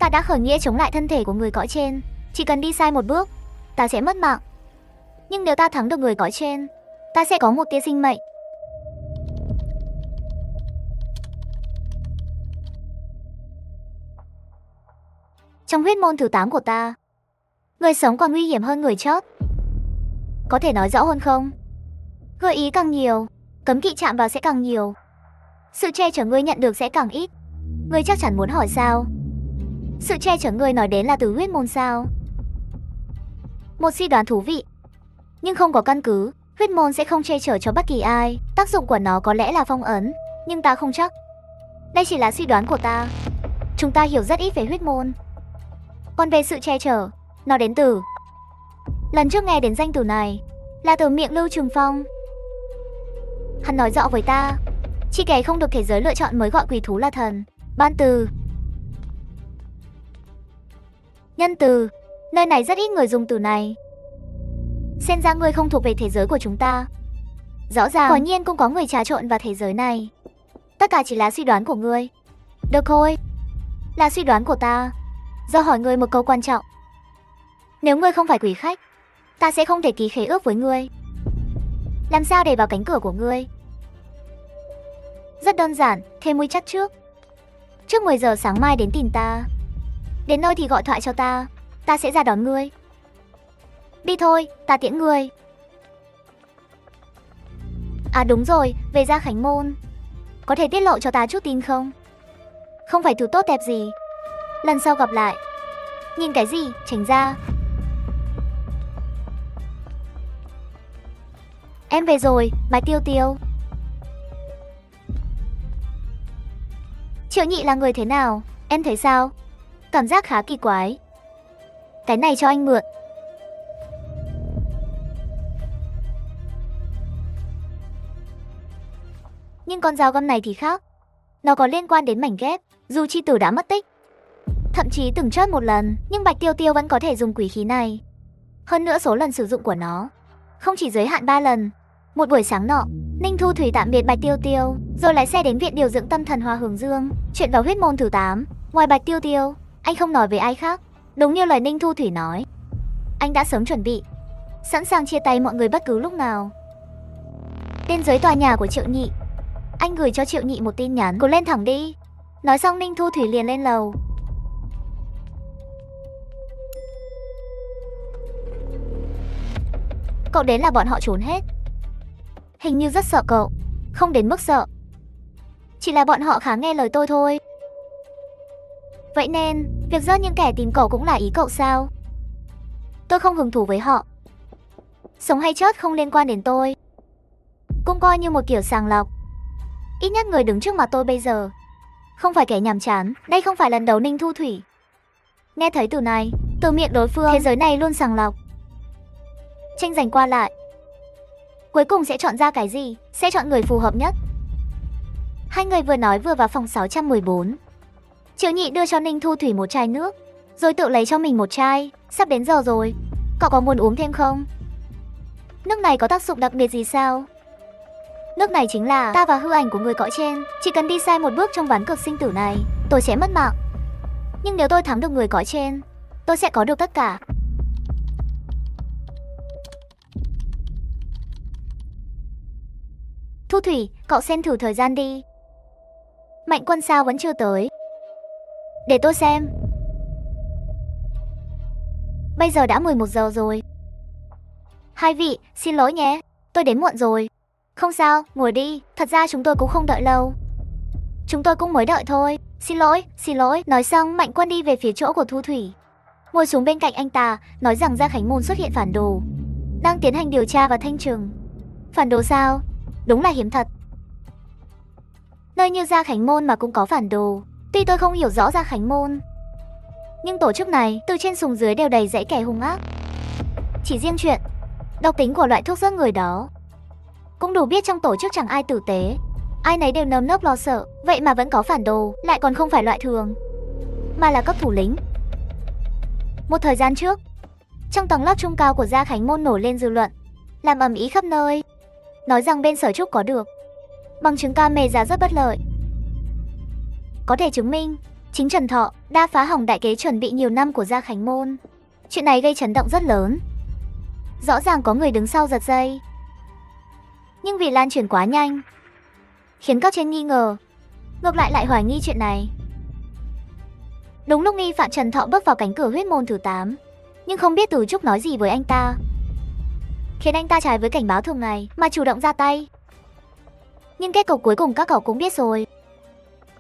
Ta đã khởi nghĩa chống lại thân thể của người cõi trên. Chỉ cần đi sai một bước, ta sẽ mất mạng. Nhưng nếu ta thắng được người cõi trên, ta sẽ có một tia sinh mệnh. Trong huyết môn thứ 8 của ta, người sống còn nguy hiểm hơn người chết. Có thể nói rõ hơn không? Gợi ý càng nhiều, cấm kỵ chạm vào sẽ càng nhiều. Sự che chở ngươi nhận được sẽ càng ít. Ngươi chắc chắn muốn hỏi sao? Sự che chở ngươi nói đến là từ huyết môn sao? Một suy đoán thú vị, nhưng không có căn cứ. Huyết môn sẽ không che chở cho bất kỳ ai. Tác dụng của nó có lẽ là phong ấn, nhưng ta không chắc. Đây chỉ là suy đoán của ta. Chúng ta hiểu rất ít về huyết môn. Còn về sự che chở, nó đến từ... Lần trước nghe đến danh từ này là từ miệng Lưu Trường Phong. Hắn nói rõ với ta, chỉ kẻ không được thế giới lựa chọn mới gọi quỷ thú là thần. Ban từ, nhân từ, nơi này rất ít người dùng từ này. Xem ra ngươi không thuộc về thế giới của chúng ta. Rõ ràng, quả nhiên cũng có người trà trộn vào thế giới này. Tất cả chỉ là suy đoán của ngươi. Được thôi, là suy đoán của ta. Do hỏi ngươi một câu quan trọng. Nếu ngươi không phải quỷ khách, ta sẽ không thể ký khế ước với ngươi. Làm sao để vào cánh cửa của ngươi? Rất đơn giản, thêm mũi chắc trước. Trước 10 giờ sáng mai đến tìm ta. Đến nơi thì gọi thoại cho ta. Ta sẽ ra đón ngươi. Đi thôi, ta tiễn ngươi. À đúng rồi, về Gia Khánh Môn. Có thể tiết lộ cho ta chút tin không? Không phải thứ tốt đẹp gì. Lần sau gặp lại. Nhìn cái gì, tránh ra. Em về rồi, Bạch Tiêu Tiêu. Triệu Nhị là người thế nào? Em thấy sao? Cảm giác khá kỳ quái. Cái này cho anh mượn. Nhưng con dao găm này thì khác. Nó có liên quan đến mảnh ghép. Dù chi tử đã mất tích, thậm chí từng chết một lần, nhưng Bạch Tiêu Tiêu vẫn có thể dùng quỷ khí này. Hơn nữa số lần sử dụng của nó không chỉ giới hạn 3 lần. Một buổi sáng nọ, Ninh Thu Thủy tạm biệt Bạch Tiêu Tiêu, rồi lái xe đến viện điều dưỡng tâm thần Hoa Hướng Dương, chuyện vào huyết môn thứ 8. Ngoài Bạch Tiêu Tiêu, anh không nói với ai khác. Đúng như lời Ninh Thu Thủy nói, anh đã sớm chuẩn bị, sẵn sàng chia tay mọi người bất cứ lúc nào. Bên dưới tòa nhà của Triệu Nhị, anh gửi cho Triệu Nhị một tin nhắn: "Cô lên thẳng đi." Nói xong Ninh Thu Thủy liền lên lầu. Cậu đến là bọn họ trốn hết. Hình như rất sợ cậu. Không đến mức sợ, chỉ là bọn họ khá nghe lời tôi thôi. Vậy nên, việc giết những kẻ tìm cậu cũng là ý cậu sao? Tôi không hứng thú với họ. Sống hay chết không liên quan đến tôi. Cũng coi như một kiểu sàng lọc. Ít nhất người đứng trước mặt tôi bây giờ không phải kẻ nhàm chán. Đây không phải lần đầu Ninh Thu Thủy nghe thấy từ này từ miệng đối phương. Thế giới này luôn sàng lọc, tranh giành qua lại. Cuối cùng sẽ chọn ra cái gì? Sẽ chọn người phù hợp nhất. Hai người vừa nói vừa vào phòng 614. Triệu Nhị đưa cho Ninh Thu Thủy một chai nước, rồi tự lấy cho mình một chai. Sắp đến giờ rồi, cậu có muốn uống thêm không? Nước này có tác dụng đặc biệt gì sao? Nước này chính là ta và hư ảnh của người cõi trên. Chỉ cần đi sai một bước trong ván cược sinh tử này, tôi sẽ mất mạng. Nhưng nếu tôi thắng được người cõi trên, tôi sẽ có được tất cả. Thu Thủy, cậu xem thử thời gian đi. Mạnh Quân sao vẫn chưa tới? Để tôi xem. Bây giờ đã 11 giờ rồi. Hai vị, xin lỗi nhé, tôi đến muộn rồi. Không sao, ngồi đi. Thật ra chúng tôi cũng không đợi lâu. Chúng tôi cũng mới đợi thôi. Xin lỗi, xin lỗi. Nói xong Mạnh Quân đi về phía chỗ của Thu Thủy, ngồi xuống bên cạnh anh ta, nói rằng Gia Khánh Môn xuất hiện phản đồ, đang tiến hành điều tra và thanh trừng. Phản đồ sao? Đúng là hiếm thật. Nơi như Gia Khánh Môn mà cũng có phản đồ. Tuy tôi không hiểu rõ Gia Khánh Môn, nhưng tổ chức này từ trên xuống dưới đều đầy dẫy kẻ hung ác. Chỉ riêng chuyện độc tính của loại thuốc giết người đó cũng đủ biết trong tổ chức chẳng ai tử tế. Ai nấy đều nơm nớp lo sợ. Vậy mà vẫn có phản đồ, lại còn không phải loại thường, mà là cấp thủ lĩnh. Một thời gian trước, trong tầng lớp trung cao của Gia Khánh Môn nổi lên dư luận, làm ầm ĩ khắp nơi, nói rằng bên Sở Trúc có được bằng chứng camera rất bất lợi, có thể chứng minh Chính Trần Thọ đã phá hỏng đại kế chuẩn bị nhiều năm của Gia Khánh Môn. Chuyện này gây chấn động rất lớn. Rõ ràng có người đứng sau giật dây, nhưng vì lan truyền quá nhanh, khiến cấp trên nghi ngờ, ngược lại hoài nghi chuyện này. Đúng lúc nghi phạm Trần Thọ bước vào cánh cửa huyết môn thứ 8, nhưng không biết Từ Trúc nói gì với anh ta, khiến anh ta trái với cảnh báo thường ngày mà chủ động ra tay. Nhưng kết cục cuối cùng các cậu cũng biết rồi.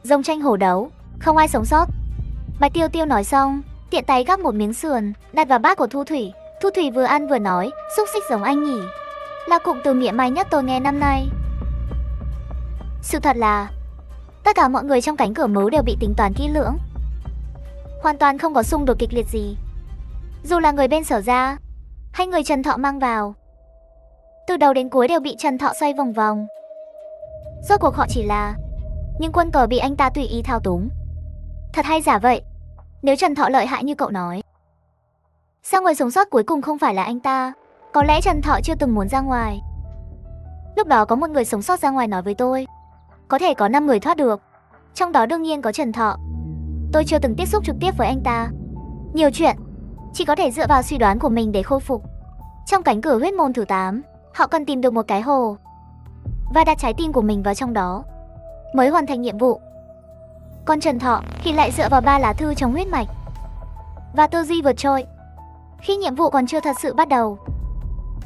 Rồng tranh hổ đấu, không ai sống sót. Bạch Tiêu Tiêu nói xong, tiện tay gắp một miếng sườn đặt vào bát của Thu Thủy. Thu Thủy vừa ăn vừa nói, xúc xích giống anh nhỉ, là cụm từ mỉa mai nhất tôi nghe năm nay. Sự thật là tất cả mọi người trong cánh cửa mấu đều bị tính toán kỹ lưỡng, hoàn toàn không có xung đột kịch liệt gì. Dù là người bên Sở Gia hay người Trần Thọ mang vào, từ đầu đến cuối đều bị Trần Thọ xoay vòng vòng. Rốt cuộc họ chỉ là những quân cờ bị anh ta tùy ý thao túng. Thật hay giả vậy? Nếu Trần Thọ lợi hại như cậu nói, sao người sống sót cuối cùng không phải là anh ta? Có lẽ Trần Thọ chưa từng muốn ra ngoài. Lúc đó có một người sống sót ra ngoài nói với tôi, có thể có 5 người thoát được, trong đó đương nhiên có Trần Thọ. Tôi chưa từng tiếp xúc trực tiếp với anh ta, nhiều chuyện chỉ có thể dựa vào suy đoán của mình để khôi phục. Trong cánh cửa huyết môn thứ 8, họ cần tìm được một cái hồ và đặt trái tim của mình vào trong đó mới hoàn thành nhiệm vụ. Còn Trần Thọ thì lại dựa vào 3 lá thư trong huyết mạch và tư duy vượt trội. Khi nhiệm vụ còn chưa thật sự bắt đầu,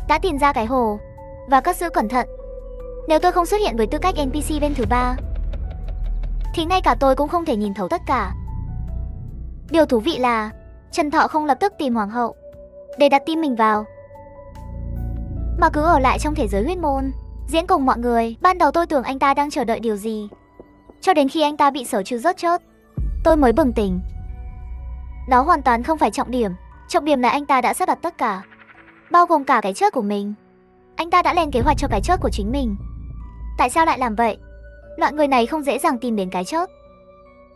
đã tìm ra cái hồ và cất giữ cẩn thận. Nếu tôi không xuất hiện với tư cách NPC bên thứ 3, thì ngay cả tôi cũng không thể nhìn thấu tất cả. Điều thú vị là Trần Thọ không lập tức tìm hoàng hậu để đặt tim mình vào, mà cứ ở lại trong thế giới huyết môn, diễn cùng mọi người. Ban đầu tôi tưởng anh ta đang chờ đợi điều gì, cho đến khi anh ta bị Sở Trừ rớt chớt, tôi mới bừng tỉnh. Đó hoàn toàn không phải trọng điểm. Trọng điểm là anh ta đã sắp đặt tất cả, bao gồm cả cái chết của mình. Anh ta đã lên kế hoạch cho cái chết của chính mình. Tại sao lại làm vậy? Loại người này không dễ dàng tìm đến cái chết,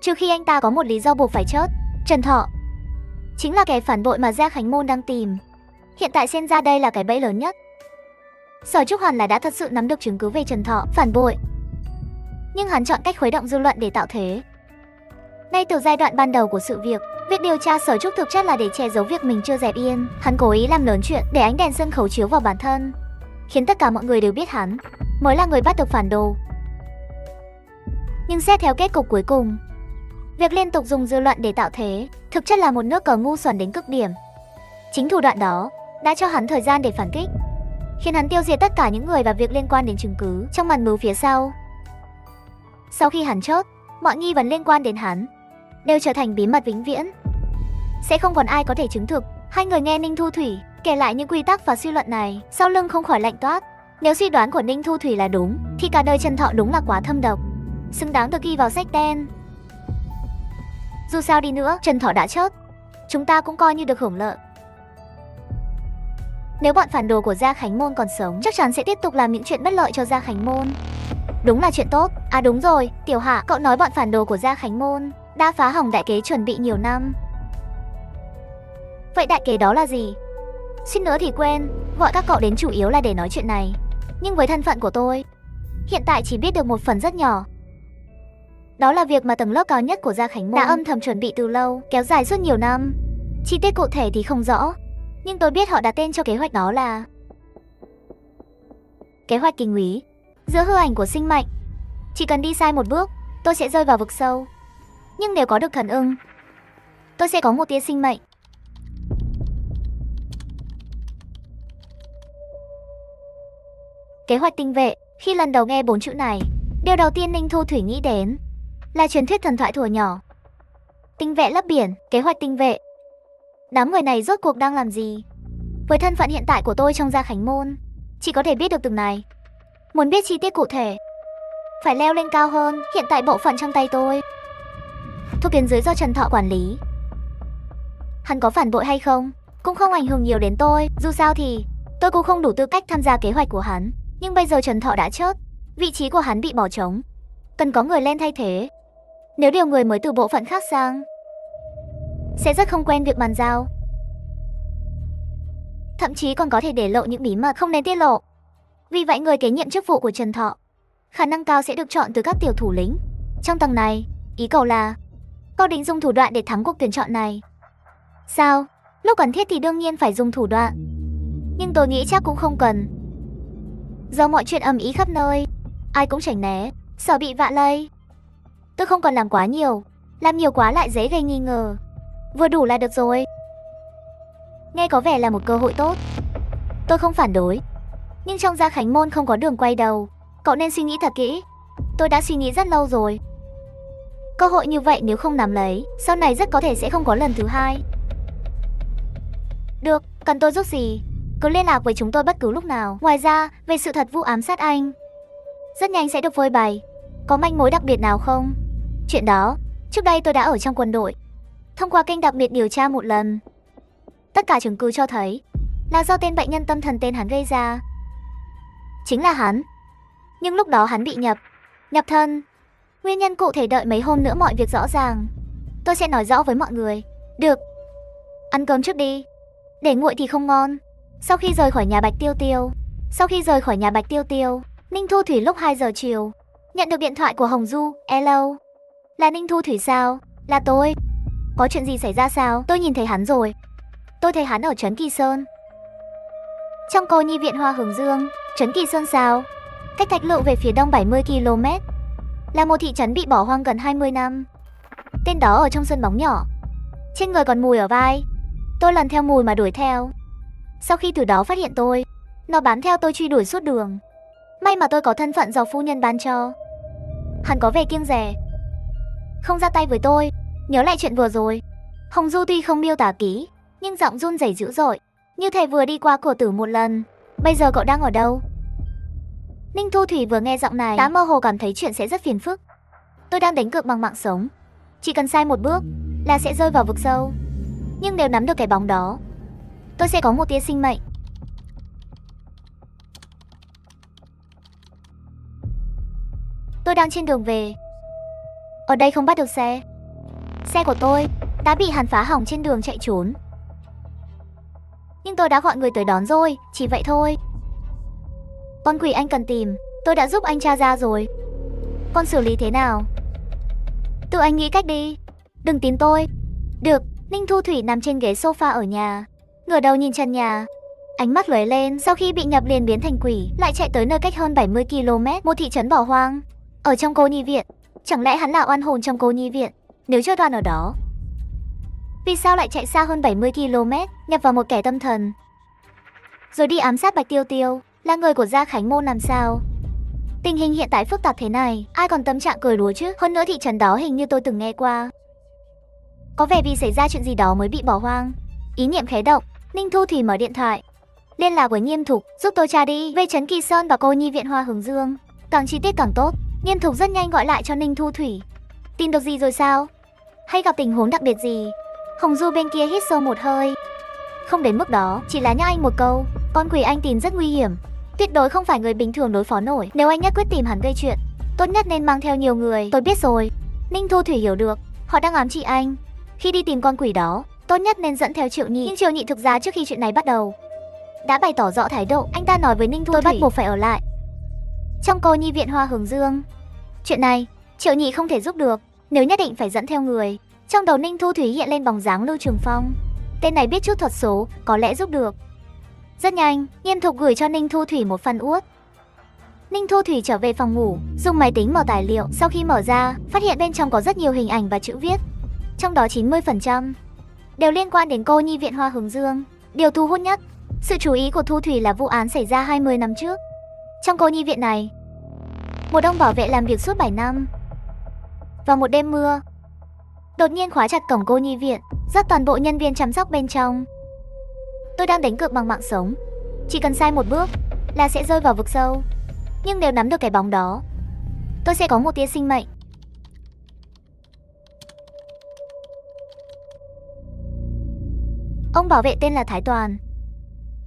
trừ khi anh ta có một lý do buộc phải chết. Trần Thọ chính là kẻ phản bội mà Gia Khánh Môn đang tìm. Hiện tại xem ra đây là cái bẫy lớn nhất. Sở Trúc hẳn là đã thật sự nắm được chứng cứ về Trần Thọ phản bội, nhưng hắn chọn cách khuấy động dư luận để tạo thế. Ngay từ giai đoạn ban đầu của sự việc, việc điều tra Sở Trúc thực chất là để che giấu việc mình chưa dẹp yên. Hắn cố ý làm lớn chuyện để ánh đèn sân khấu chiếu vào bản thân, khiến tất cả mọi người đều biết hắn mới là người bắt được phản đồ. Nhưng xét theo kết cục cuối cùng, việc liên tục dùng dư luận để tạo thế thực chất là một nước cờ ngu xuẩn đến cực điểm. Chính thủ đoạn đó đã cho hắn thời gian để phản kích, khiến hắn tiêu diệt tất cả những người và việc liên quan đến chứng cứ trong màn mưu phía sau. Sau khi hắn chết, mọi nghi vấn liên quan đến hắn đều trở thành bí mật vĩnh viễn. Sẽ không còn ai có thể chứng thực. Hai người nghe Ninh Thu Thủy kể lại những quy tắc và suy luận này, sau lưng không khỏi lạnh toát. Nếu suy đoán của Ninh Thu Thủy là đúng, thì cả đời Trần Thọ đúng là quá thâm độc, xứng đáng được ghi vào sách đen. Dù sao đi nữa, Trần Thọ đã chết, chúng ta cũng coi như được hưởng lợi. Nếu bọn phản đồ của Gia Khánh Môn còn sống, chắc chắn sẽ tiếp tục làm những chuyện bất lợi cho Gia Khánh Môn. Đúng là chuyện tốt. À đúng rồi, Tiểu Hạ, cậu nói bọn phản đồ của Gia Khánh Môn đã phá hỏng đại kế chuẩn bị nhiều năm. Vậy đại kế đó là gì? Suýt nữa thì quên, gọi các cậu đến chủ yếu là để nói chuyện này. Nhưng với thân phận của tôi, hiện tại chỉ biết được một phần rất nhỏ. Đó là việc mà tầng lớp cao nhất của Gia Khánh Môn đã âm thầm chuẩn bị từ lâu, kéo dài suốt nhiều năm. Chi tiết cụ thể thì không rõ, nhưng tôi biết họ đặt tên cho kế hoạch đó là kế hoạch kinh úy. Giữa hư ảnh của sinh mệnh, chỉ cần đi sai một bước, tôi sẽ rơi vào vực sâu. Nhưng nếu có được thần ưng, tôi sẽ có một tia sinh mệnh. Kế hoạch tinh vệ. Khi lần đầu nghe 4 chữ này, điều đầu tiên Ninh Thu Thủy nghĩ đến là truyền thuyết thần thoại thuở nhỏ. Tinh vệ lấp biển, kế hoạch tinh vệ. Đám người này rốt cuộc đang làm gì? Với thân phận hiện tại của tôi trong Gia Khánh Môn, chỉ có thể biết được từng này. Muốn biết chi tiết cụ thể, phải leo lên cao hơn. Hiện tại bộ phận trong tay tôi thuộc tuyến dưới do Trần Thọ quản lý. Hắn có phản bội hay không cũng không ảnh hưởng nhiều đến tôi. Dù sao thì tôi cũng không đủ tư cách tham gia kế hoạch của hắn. Nhưng bây giờ Trần Thọ đã chết, vị trí của hắn bị bỏ trống, cần có người lên thay thế. Nếu điều người mới từ bộ phận khác sang, sẽ rất không quen việc bàn giao, thậm chí còn có thể để lộ những bí mật không nên tiết lộ. Vì vậy người kế nhiệm chức vụ của Trần Thọ khả năng cao sẽ được chọn từ các tiểu thủ lĩnh trong tầng này. Ý cậu là Cậu định dùng thủ đoạn để thắng cuộc tuyển chọn này. Sao? Lúc cần thiết thì đương nhiên phải dùng thủ đoạn. Nhưng tôi nghĩ chắc cũng không cần. Do mọi chuyện ầm ĩ khắp nơi, ai cũng tránh né, sợ bị vạ lây. Tôi không còn làm quá nhiều, làm nhiều quá lại dễ gây nghi ngờ. Vừa đủ là được rồi. Nghe có vẻ là một cơ hội tốt. Tôi không phản đối. Nhưng trong Gia Khánh Môn không có đường quay đầu. Cậu nên suy nghĩ thật kỹ. Tôi đã suy nghĩ rất lâu rồi. Cơ hội như vậy nếu không nắm lấy, sau này rất có thể sẽ không có lần thứ hai. Được, cần tôi giúp gì? Cứ liên lạc với chúng tôi bất cứ lúc nào. Ngoài ra, về sự thật vụ ám sát anh, rất nhanh sẽ được phơi bày. Có manh mối đặc biệt nào không? Chuyện đó, trước đây tôi đã ở trong quân đội. Thông qua kênh đặc biệt điều tra một lần. Tất cả chứng cứ cho thấy là do tên bệnh nhân tâm thần tên hắn gây ra. Chính là hắn. Nhưng lúc đó hắn bị nhập thân. Nguyên nhân cụ thể đợi mấy hôm nữa mọi việc rõ ràng. Tôi sẽ nói rõ với mọi người. Được. Ăn cơm trước đi. Để nguội thì không ngon. Sau khi rời khỏi nhà Bạch Tiêu Tiêu, Ninh Thu Thủy lúc 2 giờ chiều nhận được điện thoại của Hồng Du. Hello. Là Ninh Thu Thủy sao? Là tôi. Có chuyện gì xảy ra sao? Tôi nhìn thấy hắn rồi. Tôi thấy hắn ở trấn Kỳ Sơn. Trong cô nhi viện Hoa Hướng Dương. Trấn Kỳ Sơn sao? Cách Thạch Lựu về phía đông 70 km. Là một thị trấn bị bỏ hoang gần 20 năm. Tên đó ở trong sân bóng nhỏ. Trên người còn mùi ở vai. Tôi lần theo mùi mà đuổi theo. Sau khi từ đó phát hiện tôi, nó bám theo tôi truy đuổi suốt đường. May mà tôi có thân phận do phu nhân ban cho. Hắn có vẻ kiêng dè, không ra tay với tôi. Nhớ lại chuyện vừa rồi, Hồng Du tuy không miêu tả kỹ, nhưng giọng run rẩy dữ dội, như thể vừa đi qua cửa tử một lần. Bây giờ cậu đang ở đâu? Ninh Thu Thủy vừa nghe giọng này đã mơ hồ cảm thấy chuyện sẽ rất phiền phức. Tôi đang đánh cược bằng mạng sống. Chỉ cần sai một bước là sẽ rơi vào vực sâu. Nhưng nếu nắm được cái bóng đó, tôi sẽ có một tia sinh mệnh. Tôi đang trên đường về. Ở đây không bắt được xe. Xe của tôi đã bị hắn phá hỏng trên đường chạy trốn. Nhưng tôi đã gọi người tới đón rồi, chỉ vậy thôi. Con quỷ anh cần tìm, tôi đã giúp anh tra ra rồi. Con xử lý thế nào? Tự anh nghĩ cách đi. Đừng tìm tôi. Được. Ninh Thu Thủy nằm trên ghế sofa ở nhà, ngửa đầu nhìn trần nhà. Ánh mắt lóe lên, sau khi bị nhập liền biến thành quỷ, lại chạy tới nơi cách hơn 70 km, một thị trấn bỏ hoang. Ở trong cô nhi viện. Chẳng lẽ hắn là oan hồn trong cô nhi viện? Nếu chưa toàn ở đó, vì sao lại chạy xa hơn 70 km, nhập vào một kẻ tâm thần, rồi đi ám sát Bạch Tiêu Tiêu? Là người của Gia Khánh Môn làm sao? Tình hình hiện tại phức tạp thế này, ai còn tâm trạng cười đùa chứ? Hơn nữa thị trấn đó hình như tôi từng nghe qua. Có vẻ vì xảy ra chuyện gì đó mới bị bỏ hoang. Ý niệm khé động, Ninh Thu Thủy mở điện thoại, liên lạc với Nghiêm Thục, giúp tôi tra đi về trấn Kỳ Sơn và cô nhi viện Hoa Hướng Dương, càng chi tiết càng tốt. Nghiêm Thục rất nhanh gọi lại cho Ninh Thu Thủy. Tìm được gì rồi sao? Hay gặp tình huống đặc biệt gì? Hồng Du bên kia hít sâu một hơi. Không đến mức đó, chỉ là nhắc anh một câu, con quỷ anh tìm rất nguy hiểm, tuyệt đối không phải người bình thường đối phó nổi. Nếu anh nhất quyết tìm hắn gây chuyện, tốt nhất nên mang theo nhiều người. Tôi biết rồi. Ninh Thu Thủy hiểu được, họ đang ám chỉ anh. Khi đi tìm con quỷ đó, tốt nhất nên dẫn theo Triệu Nhị. Nhưng Triệu Nhị thực ra trước khi chuyện này bắt đầu đã bày tỏ rõ thái độ. Anh ta nói với Ninh Thu Thủy, tôi bắt buộc phải ở lại trong cô nhi viện Hoa Hướng Dương. Chuyện này Triệu Nhị không thể giúp được, nếu nhất định phải dẫn theo người. Trong đầu Ninh Thu Thủy hiện lên bóng dáng Lưu Trường Phong. Tên này biết chút thuật số, có lẽ giúp được. Rất nhanh, Nghiêm Thục gửi cho Ninh Thu Thủy một phần uất. Ninh Thu Thủy trở về phòng ngủ, dùng máy tính mở tài liệu. Sau khi mở ra, phát hiện bên trong có rất nhiều hình ảnh và chữ viết. Trong đó 90% đều liên quan đến cô nhi viện Hoa Hướng Dương. Điều thu hút nhất, sự chú ý của Thu Thủy là vụ án xảy ra 20 năm trước. Trong cô nhi viện này, một ông bảo vệ làm việc suốt 7 năm. Vào một đêm mưa, đột nhiên khóa chặt cổng cô nhi viện, dắt toàn bộ nhân viên chăm sóc bên trong. Tôi đang đánh cược bằng mạng sống. Chỉ cần sai một bước là sẽ rơi vào vực sâu. Nhưng nếu nắm được cái bóng đó, tôi sẽ có một tia sinh mệnh. Ông bảo vệ tên là Thái Toàn.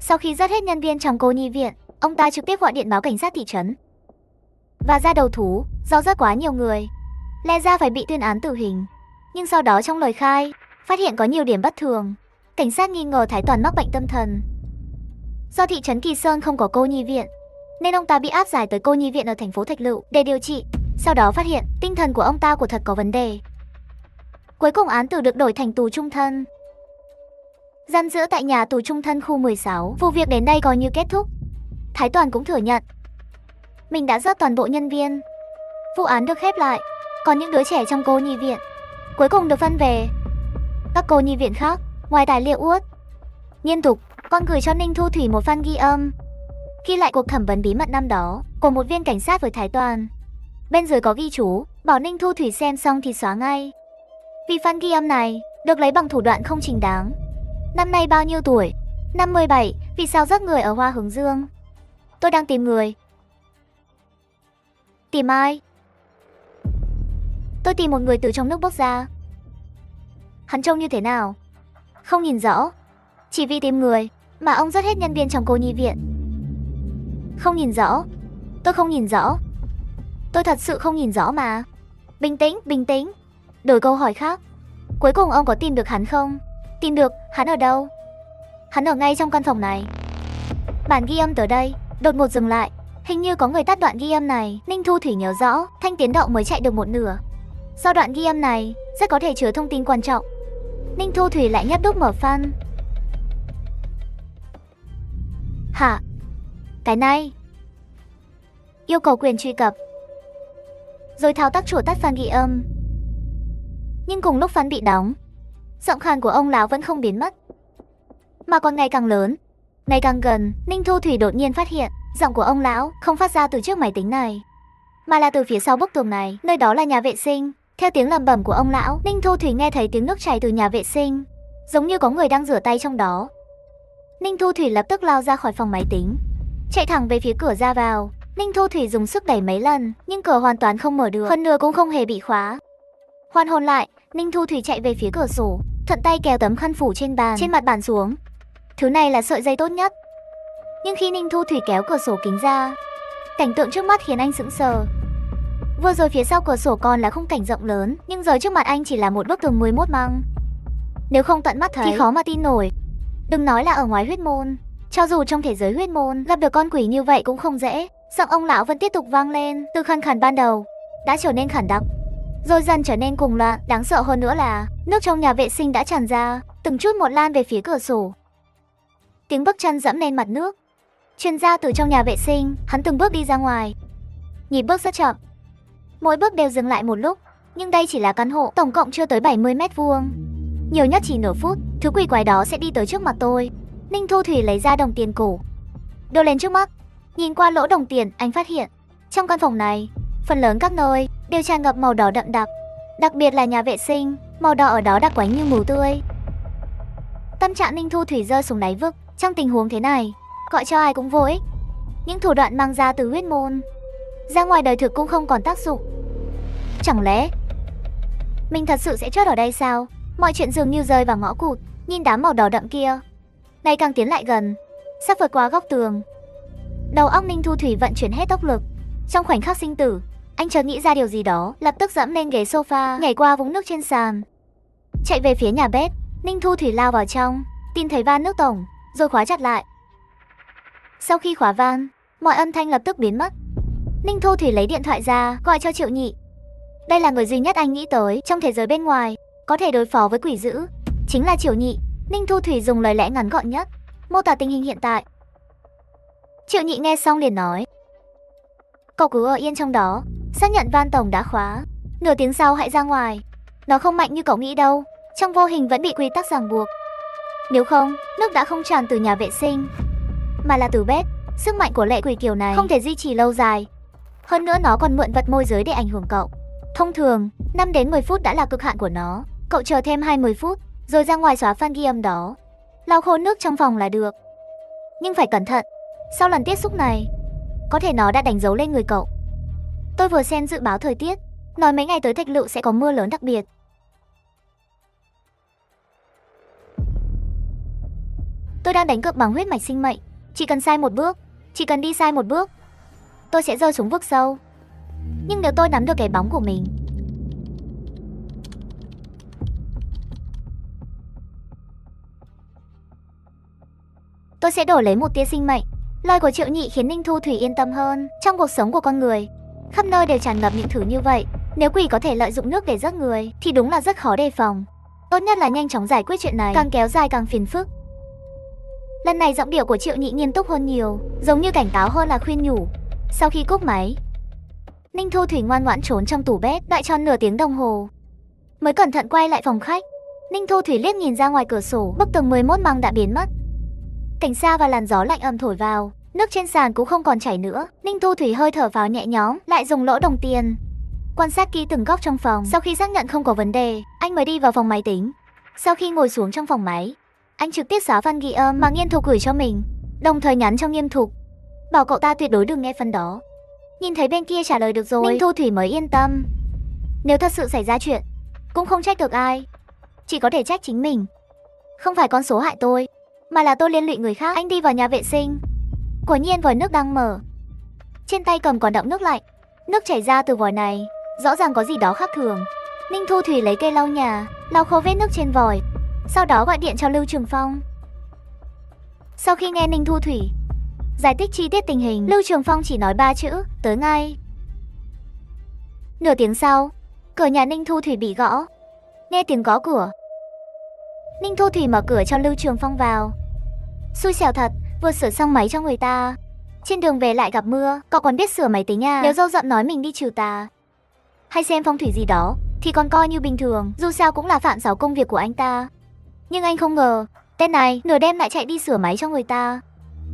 Sau khi dắt hết nhân viên trong cô nhi viện, ông ta trực tiếp gọi điện báo cảnh sát thị trấn và ra đầu thú. Do rất quá nhiều người, lẽ ra phải bị tuyên án tử hình, nhưng sau đó trong lời khai phát hiện có nhiều điểm bất thường. Cảnh sát nghi ngờ Thái Toàn mắc bệnh tâm thần. Do thị trấn Kỳ Sơn không có cô nhi viện, nên ông ta bị áp giải tới cô nhi viện ở thành phố Thạch Lựu để điều trị. Sau đó phát hiện tinh thần của ông ta của thật có vấn đề. Cuối cùng án tử được đổi thành tù trung thân. Giam giữ tại nhà tù trung thân khu 16, vụ việc đến đây coi như kết thúc. Thái Toàn cũng thừa nhận mình đã giết toàn bộ nhân viên. Vụ án được khép lại, còn những đứa trẻ trong cô nhi viện cuối cùng được phân về các cô nhi viện khác. Ngoài tài liệu uất liên tục, con gửi cho Ninh Thu Thủy một file ghi âm ghi lại cuộc thẩm vấn bí mật năm đó của một viên cảnh sát với Thái Toàn. Bên dưới có ghi chú bảo Ninh Thu Thủy xem xong thì xóa ngay, vì file ghi âm này được lấy bằng thủ đoạn không chính đáng. Năm nay bao nhiêu tuổi? 57. Vì sao giết người ở Hoa Hướng Dương? Tôi đang tìm người. Tìm ai? Tôi tìm một người từ trong nước bước ra. Hắn trông như thế nào? Không nhìn rõ. Chỉ vì tìm người mà ông giết hết nhân viên trong cô nhi viện. Không nhìn rõ. Tôi không nhìn rõ. Tôi thật sự không nhìn rõ mà. Bình tĩnh, bình tĩnh. Đổi câu hỏi khác. Cuối cùng ông có tìm được hắn không? Tìm được. Hắn ở đâu? Hắn ở ngay trong căn phòng này. Bản ghi âm tới đây đột ngột dừng lại. Hình như có người tắt đoạn ghi âm này. Ninh Thu Thủy nhớ rõ Thanh Tiến Đậu mới chạy được một nửa. Do đoạn ghi âm này rất có thể chứa thông tin quan trọng. Ninh Thu Thủy lại nhấp đúc mở fan. Hả? Cái này? Yêu cầu quyền truy cập. Rồi thao tác chuột tắt fan ghi âm. Nhưng cùng lúc fan bị đóng, giọng khàn của ông lão vẫn không biến mất, mà còn ngày càng lớn, ngày càng gần. Ninh Thu Thủy đột nhiên phát hiện giọng của ông lão không phát ra từ chiếc máy tính này, mà là từ phía sau bức tường này. Nơi đó là nhà vệ sinh. Theo tiếng lẩm bẩm của ông lão, Ninh Thu Thủy nghe thấy tiếng nước chảy từ nhà vệ sinh, giống như có người đang rửa tay trong đó. Ninh Thu Thủy lập tức lao ra khỏi phòng máy tính, chạy thẳng về phía cửa ra vào. Ninh Thu Thủy dùng sức đẩy mấy lần, nhưng cửa hoàn toàn không mở được, hơn nữa cũng không hề bị khóa. Hoàn hồn lại, Ninh Thu Thủy chạy về phía cửa sổ, thuận tay kéo tấm khăn phủ trên mặt bàn xuống. Thứ này là sợi dây tốt nhất. Nhưng khi Ninh Thu Thủy kéo cửa sổ kính ra, cảnh tượng trước mắt khiến anh sững sờ. Vừa rồi phía sau cửa sổ còn là khung cảnh rộng lớn, nhưng giờ trước mặt anh chỉ là một bức tường 11 măng. Nếu không tận mắt thấy thì khó mà tin nổi. Đừng nói là ở ngoài huyết môn, cho dù trong thế giới huyết môn gặp được con quỷ như vậy cũng không dễ. Giọng ông lão vẫn tiếp tục vang lên, từ khàn khàn ban đầu đã trở nên khản đặc, rồi dần trở nên cuồng loạn. Đáng sợ hơn nữa là nước trong nhà vệ sinh đã tràn ra, từng chút một lan về phía cửa sổ. Tiếng bước chân dẫm lên mặt nước truyền ra từ trong nhà vệ sinh. Hắn từng bước đi ra ngoài, nhịp bước rất chậm, mỗi bước đều dừng lại một lúc. Nhưng đây chỉ là căn hộ tổng cộng chưa tới 70 mét vuông, nhiều nhất chỉ nửa phút, thứ quỷ quái đó sẽ đi tới trước mặt tôi. Ninh Thu Thủy lấy ra đồng tiền cổ, đưa lên trước mắt. Nhìn qua lỗ đồng tiền, anh phát hiện trong căn phòng này, phần lớn các nơi đều tràn ngập màu đỏ đậm đặc, đặc biệt là nhà vệ sinh, màu đỏ ở đó đặc quánh như mù tươi. Tâm trạng Ninh Thu Thủy rơi xuống đáy vực. Trong tình huống thế này, gọi cho ai cũng vô ích. Những thủ đoạn mang ra từ huyết môn ra ngoài đời thực cũng không còn tác dụng. Chẳng lẽ mình thật sự sẽ chết ở đây sao? Mọi chuyện dường như rơi vào ngõ cụt. Nhìn đám màu đỏ đậm kia ngày càng tiến lại gần, sắp vượt qua góc tường. Đầu óc Ninh Thu Thủy vận chuyển hết tốc lực. Trong khoảnh khắc sinh tử, anh chợt nghĩ ra điều gì đó, lập tức dẫm lên ghế sofa, nhảy qua vũng nước trên sàn, chạy về phía nhà bếp. Ninh Thu Thủy lao vào trong, tìm thấy van nước tổng, rồi khóa chặt lại. Sau khi khóa van, mọi âm thanh lập tức biến mất. Ninh Thu Thủy lấy điện thoại ra, gọi cho Triệu Nhị. Đây là người duy nhất anh nghĩ tới trong thế giới bên ngoài có thể đối phó với quỷ dữ, chính là Triệu Nhị. Ninh Thu Thủy dùng lời lẽ ngắn gọn nhất mô tả tình hình hiện tại. Triệu Nhị nghe xong liền nói: cậu cứ ở yên trong đó, xác nhận van tổng đã khóa, nửa tiếng sau hãy ra ngoài. Nó không mạnh như cậu nghĩ đâu, trong vô hình vẫn bị quy tắc ràng buộc. Nếu không, nước đã không tràn từ nhà vệ sinh, mà là từ bếp. Sức mạnh của lệ quỷ kiểu này không thể duy trì lâu dài. Hơn nữa nó còn mượn vật môi giới để ảnh hưởng cậu. Thông thường, 5 đến 10 phút đã là cực hạn của nó. Cậu chờ thêm 20 phút, rồi ra ngoài xóa file ghi âm đó, lau khô nước trong phòng là được. Nhưng phải cẩn thận, sau lần tiếp xúc này, có thể nó đã đánh dấu lên người cậu. Tôi vừa xem dự báo thời tiết, nói mấy ngày tới Thạch Lựu sẽ có mưa lớn đặc biệt. Tôi đang đánh cược bằng huyết mạch sinh mệnh. Chỉ cần sai một bước, chỉ cần đi sai một bước, tôi sẽ rơi xuống vực sâu. Nhưng nếu tôi nắm được cái bóng của mình, tôi sẽ đổi lấy một tia sinh mệnh. Lời của Triệu Nhị khiến Ninh Thu Thủy yên tâm hơn. Trong cuộc sống của con người, khắp nơi đều tràn ngập những thứ như vậy. Nếu quỷ có thể lợi dụng nước để giết người thì đúng là rất khó đề phòng. Tốt nhất là nhanh chóng giải quyết chuyện này, càng kéo dài càng phiền phức. Lần này giọng điệu của Triệu Nhị nghiêm túc hơn nhiều, giống như cảnh cáo hơn là khuyên nhủ. Sau khi cúp máy, Ninh Thu Thủy ngoan ngoãn trốn trong tủ bếp, đợi tròn nửa tiếng đồng hồ mới cẩn thận quay lại phòng khách. Ninh Thu Thủy liếc nhìn ra ngoài cửa sổ, bức tường 11 măng đã biến mất. Cảnh xa và làn gió lạnh ẩm thổi vào, nước trên sàn cũng không còn chảy nữa. Ninh Thu Thủy hơi thở phào nhẹ nhõm, lại dùng lỗ đồng tiền quan sát kỹ từng góc trong phòng. Sau khi xác nhận không có vấn đề, anh mới đi vào phòng máy tính. Sau khi ngồi xuống trong phòng máy, anh trực tiếp xóa file ghi âm mà Nghiêm Thục gửi cho mình, đồng thời nhắn cho Nghiêm Thục, bảo cậu ta tuyệt đối đừng nghe phần đó. Nhìn thấy bên kia trả lời được rồi, Ninh Thu Thủy mới yên tâm. Nếu thật sự xảy ra chuyện, cũng không trách được ai, chỉ có thể trách chính mình. Không phải con số hại tôi, mà là tôi liên lụy người khác. Anh đi vào nhà vệ sinh. Quả nhiên vòi nước đang mở, trên tay cầm còn đọng nước lạnh. Nước chảy ra từ vòi này, rõ ràng có gì đó khác thường. Ninh Thu Thủy lấy cây lau nhà, lau khô vết nước trên vòi, sau đó gọi điện cho Lưu Trường Phong. Sau khi nghe Ninh Thu Thủy giải thích chi tiết tình hình, Lưu Trường Phong chỉ nói 3 chữ, tới ngay. Nửa tiếng sau, cửa nhà Ninh Thu Thủy bị gõ. Nghe tiếng gõ cửa, Ninh Thu Thủy mở cửa cho Lưu Trường Phong vào. Xui xẻo thật, vừa sửa xong máy cho người ta, trên đường về lại gặp mưa. Cậu còn biết sửa máy tính à? Nếu dâu giận nói mình đi trừ tà hay xem phong thủy gì đó thì còn coi như bình thường, dù sao cũng là phạm sáu công việc của anh ta. Nhưng anh không ngờ tên này nửa đêm lại chạy đi sửa máy cho người ta.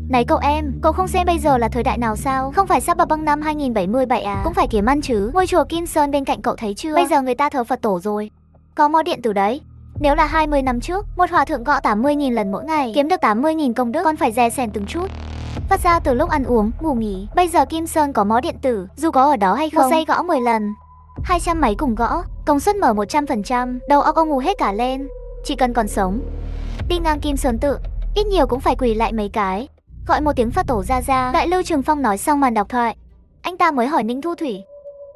Này cậu em, cậu không xem bây giờ là thời đại nào sao? Không phải sắp vào băng năm 2077 à? Cũng phải kiếm ăn chứ. Ngôi chùa Kim Sơn bên cạnh cậu thấy chưa? Bây giờ người ta thờ Phật tổ rồi, có mõ điện tử đấy. Nếu là 20 năm trước, một hòa thượng gõ 80.000 lần mỗi ngày, kiếm được 80.000 công đức, còn phải dè sẻn từng chút. Phát ra từ lúc ăn uống, ngủ nghỉ. Bây giờ Kim Sơn có mõ điện tử, dù có ở đó hay không, một giây gõ 10 lần, 200 máy cùng gõ, công suất mở 100%, đầu óc ông ngủ hết cả lên. Chỉ cần còn sống, đi ngang Kim Sơn tự, ít nhiều cũng phải quỳ lại mấy cái, gọi một tiếng Phật tổ ra. Đại Lưu Trường Phong nói xong màn đọc thoại, anh ta mới hỏi Ninh Thu Thủy.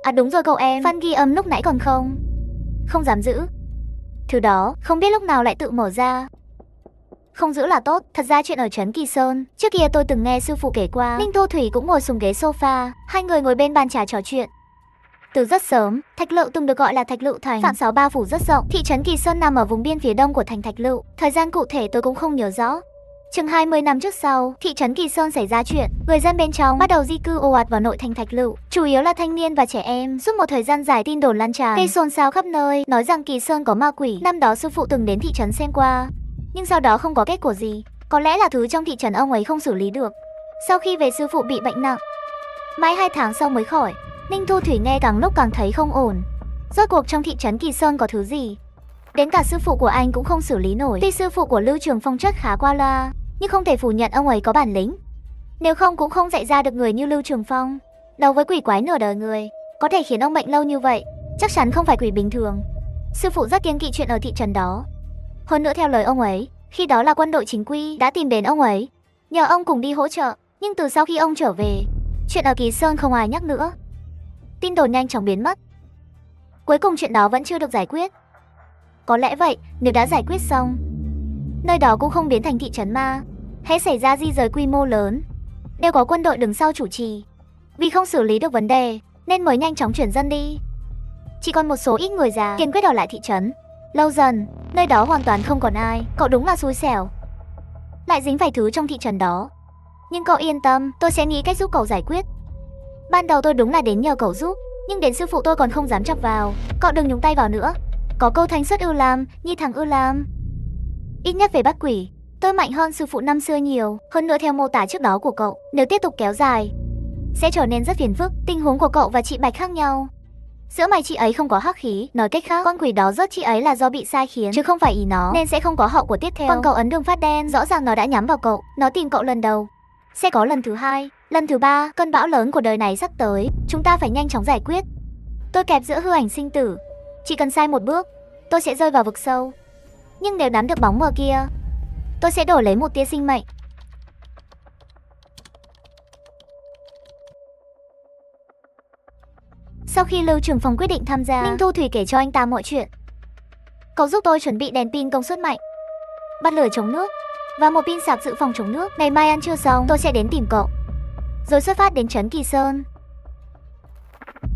À đúng rồi cậu em, fan ghi âm lúc nãy còn không dám giữ. Thứ đó, không biết lúc nào lại tự mở ra. Không giữ là tốt. Thật ra chuyện ở trấn Kỳ Sơn, trước kia tôi từng nghe sư phụ kể qua. Ninh Thu Thủy cũng ngồi xuống ghế sofa, hai người ngồi bên bàn trà trò chuyện. Từ rất sớm, Thạch Lựu từng được gọi là Thạch Lựu Thành. Phạm sáu bao phủ rất rộng. Thị trấn Kỳ Sơn nằm ở vùng biên phía đông của thành Thạch Lựu. Thời gian cụ thể tôi cũng không nhớ rõ. Chừng 20 năm trước sau, thị trấn Kỳ Sơn xảy ra chuyện, người dân bên trong bắt đầu di cư ồ ạt vào nội thành Thạch Lựu, chủ yếu là thanh niên và trẻ em. Suốt một thời gian dài tin đồn lan tràn, gây xôn xao khắp nơi, nói rằng Kỳ Sơn có ma quỷ. Năm đó sư phụ từng đến thị trấn xem qua, nhưng sau đó không có kết quả gì. Có lẽ là thứ trong thị trấn ông ấy không xử lý được. Sau khi về sư phụ bị bệnh nặng, mãi 2 tháng sau mới khỏi. Ninh Thu Thủy nghe càng lúc càng thấy không ổn. Rốt cuộc trong thị trấn Kỳ Sơn có thứ gì? Đến cả sư phụ của anh cũng không xử lý nổi. Tuy sư phụ của Lưu Trường Phong rất khá qua loa, nhưng không thể phủ nhận ông ấy có bản lĩnh. Nếu không cũng không dạy ra được người như Lưu Trường Phong. Đấu với quỷ quái nửa đời người, có thể khiến ông bệnh lâu như vậy, chắc chắn không phải quỷ bình thường. Sư phụ rất kiêng kỵ chuyện ở thị trấn đó. Hơn nữa theo lời ông ấy, khi đó là quân đội chính quy đã tìm đến ông ấy, nhờ ông cùng đi hỗ trợ. Nhưng từ sau khi ông trở về, chuyện ở Kỳ Sơn không ai nhắc nữa. Tin đồn nhanh chóng biến mất. Cuối cùng chuyện đó vẫn chưa được giải quyết. Có lẽ vậy, nếu đã giải quyết xong, nơi đó cũng không biến thành thị trấn ma. Hễ xảy ra di rời quy mô lớn, đều có quân đội đứng sau chủ trì. Vì không xử lý được vấn đề, nên mới nhanh chóng chuyển dân đi. Chỉ còn một số ít người già kiên quyết ở lại thị trấn. Lâu dần, nơi đó hoàn toàn không còn ai. Cậu đúng là xui xẻo, lại dính phải thứ trong thị trấn đó. Nhưng cậu yên tâm, tôi sẽ nghĩ cách giúp cậu giải quyết. Ban đầu tôi đúng là đến nhờ cậu giúp, nhưng đến sư phụ tôi còn không dám chọc vào. Cậu đừng nhúng tay vào nữa. Có câu thanh xuất ưu lam, nhi thằng ưu lam. Ít nhất về bắt quỷ, tôi mạnh hơn sư phụ năm xưa nhiều. Hơn nữa theo mô tả trước đó của cậu, nếu tiếp tục kéo dài, sẽ trở nên rất phiền phức. Tình huống của cậu và chị Bạch khác nhau. Giữa mày chị ấy không có hắc khí, nói cách khác, con quỷ đó rớt chị ấy là do bị sai khiến, chứ không phải ý nó, nên sẽ không có hậu quả tiếp theo. Còn cậu ấn đường phát đen, rõ ràng nó đã nhắm vào cậu. Nó tìm cậu lần đầu, sẽ có lần thứ hai, lần thứ ba. Cơn bão lớn của đời này sắp tới, chúng ta phải nhanh chóng giải quyết. Tôi kẹp giữa hư ảnh sinh tử, chỉ cần sai một bước, tôi sẽ rơi vào vực sâu. Nhưng nếu nắm được bóng mờ kia, tôi sẽ đổi lấy một tia sinh mệnh. Sau khi Lưu Trường Phong quyết định tham gia, Ninh Thu Thủy kể cho anh ta mọi chuyện. Cậu giúp tôi chuẩn bị đèn pin công suất mạnh, bật lửa chống nước và một pin sạc dự phòng chống nước. Ngày mai ăn trưa xong, tôi sẽ đến tìm cậu, rồi xuất phát đến trấn Kỳ Sơn.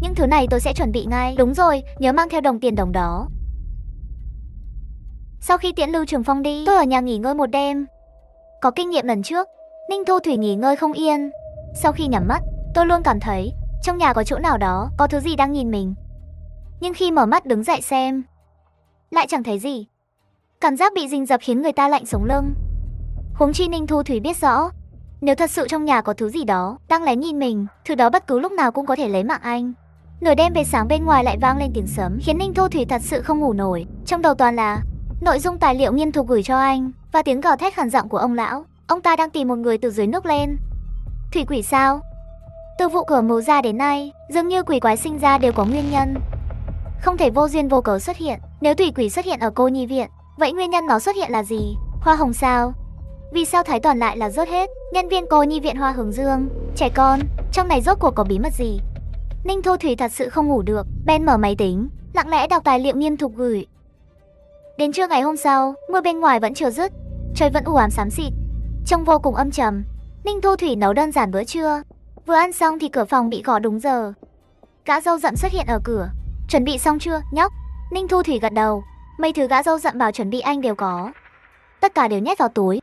Những thứ này tôi sẽ chuẩn bị ngay. Đúng rồi, nhớ mang theo đồng tiền đồng đó. Sau khi tiễn Lưu Trường Phong đi, tôi ở nhà nghỉ ngơi một đêm. Có kinh nghiệm lần trước, Ninh Thu Thủy nghỉ ngơi không yên. Sau khi nhắm mắt, tôi luôn cảm thấy trong nhà có chỗ nào đó, có thứ gì đang nhìn mình. Nhưng khi mở mắt đứng dậy xem, lại chẳng thấy gì. Cảm giác bị rình rập khiến người ta lạnh sống lưng. Huống chi Ninh Thu Thủy biết rõ, nếu thật sự trong nhà có thứ gì đó đang lén nhìn mình, thứ đó bất cứ lúc nào cũng có thể lấy mạng anh. Nửa đêm về sáng bên ngoài lại vang lên tiếng sấm, khiến Ninh Thu Thủy thật sự không ngủ nổi. Trong đầu toàn là nội dung tài liệu nghiên thục gửi cho anh và tiếng gào thét khàn giọng của ông lão. Ông ta đang tìm một người từ dưới nước lên. Thủy quỷ sao? Từ vụ cửa mồ ra đến nay, dường như quỷ quái sinh ra đều có nguyên nhân, không thể vô duyên vô cớ xuất hiện. Nếu thủy quỷ xuất hiện ở cô nhi viện, vậy nguyên nhân nó xuất hiện là gì? Hoa hồng sao? Vì sao Thái Toàn lại là rớt hết? Nhân viên cô nhi viện Hoa Hướng Dương, trẻ con, trong này rốt cuộc có bí mật gì? Ninh Thu Thủy thật sự không ngủ được, bèn mở máy tính, lặng lẽ đọc tài liệu nghiên thục gửi. Đến trưa ngày hôm sau, mưa bên ngoài vẫn chưa dứt, trời vẫn u ám xám xịt, trông vô cùng âm trầm. Ninh Thu Thủy nấu đơn giản bữa trưa, vừa ăn xong thì cửa phòng bị gõ đúng giờ. Gã râu rậm xuất hiện ở cửa. Chuẩn bị xong chưa, nhóc? Ninh Thu Thủy gật đầu. Mấy thứ gã râu rậm bảo chuẩn bị anh đều có, tất cả đều nhét vào túi.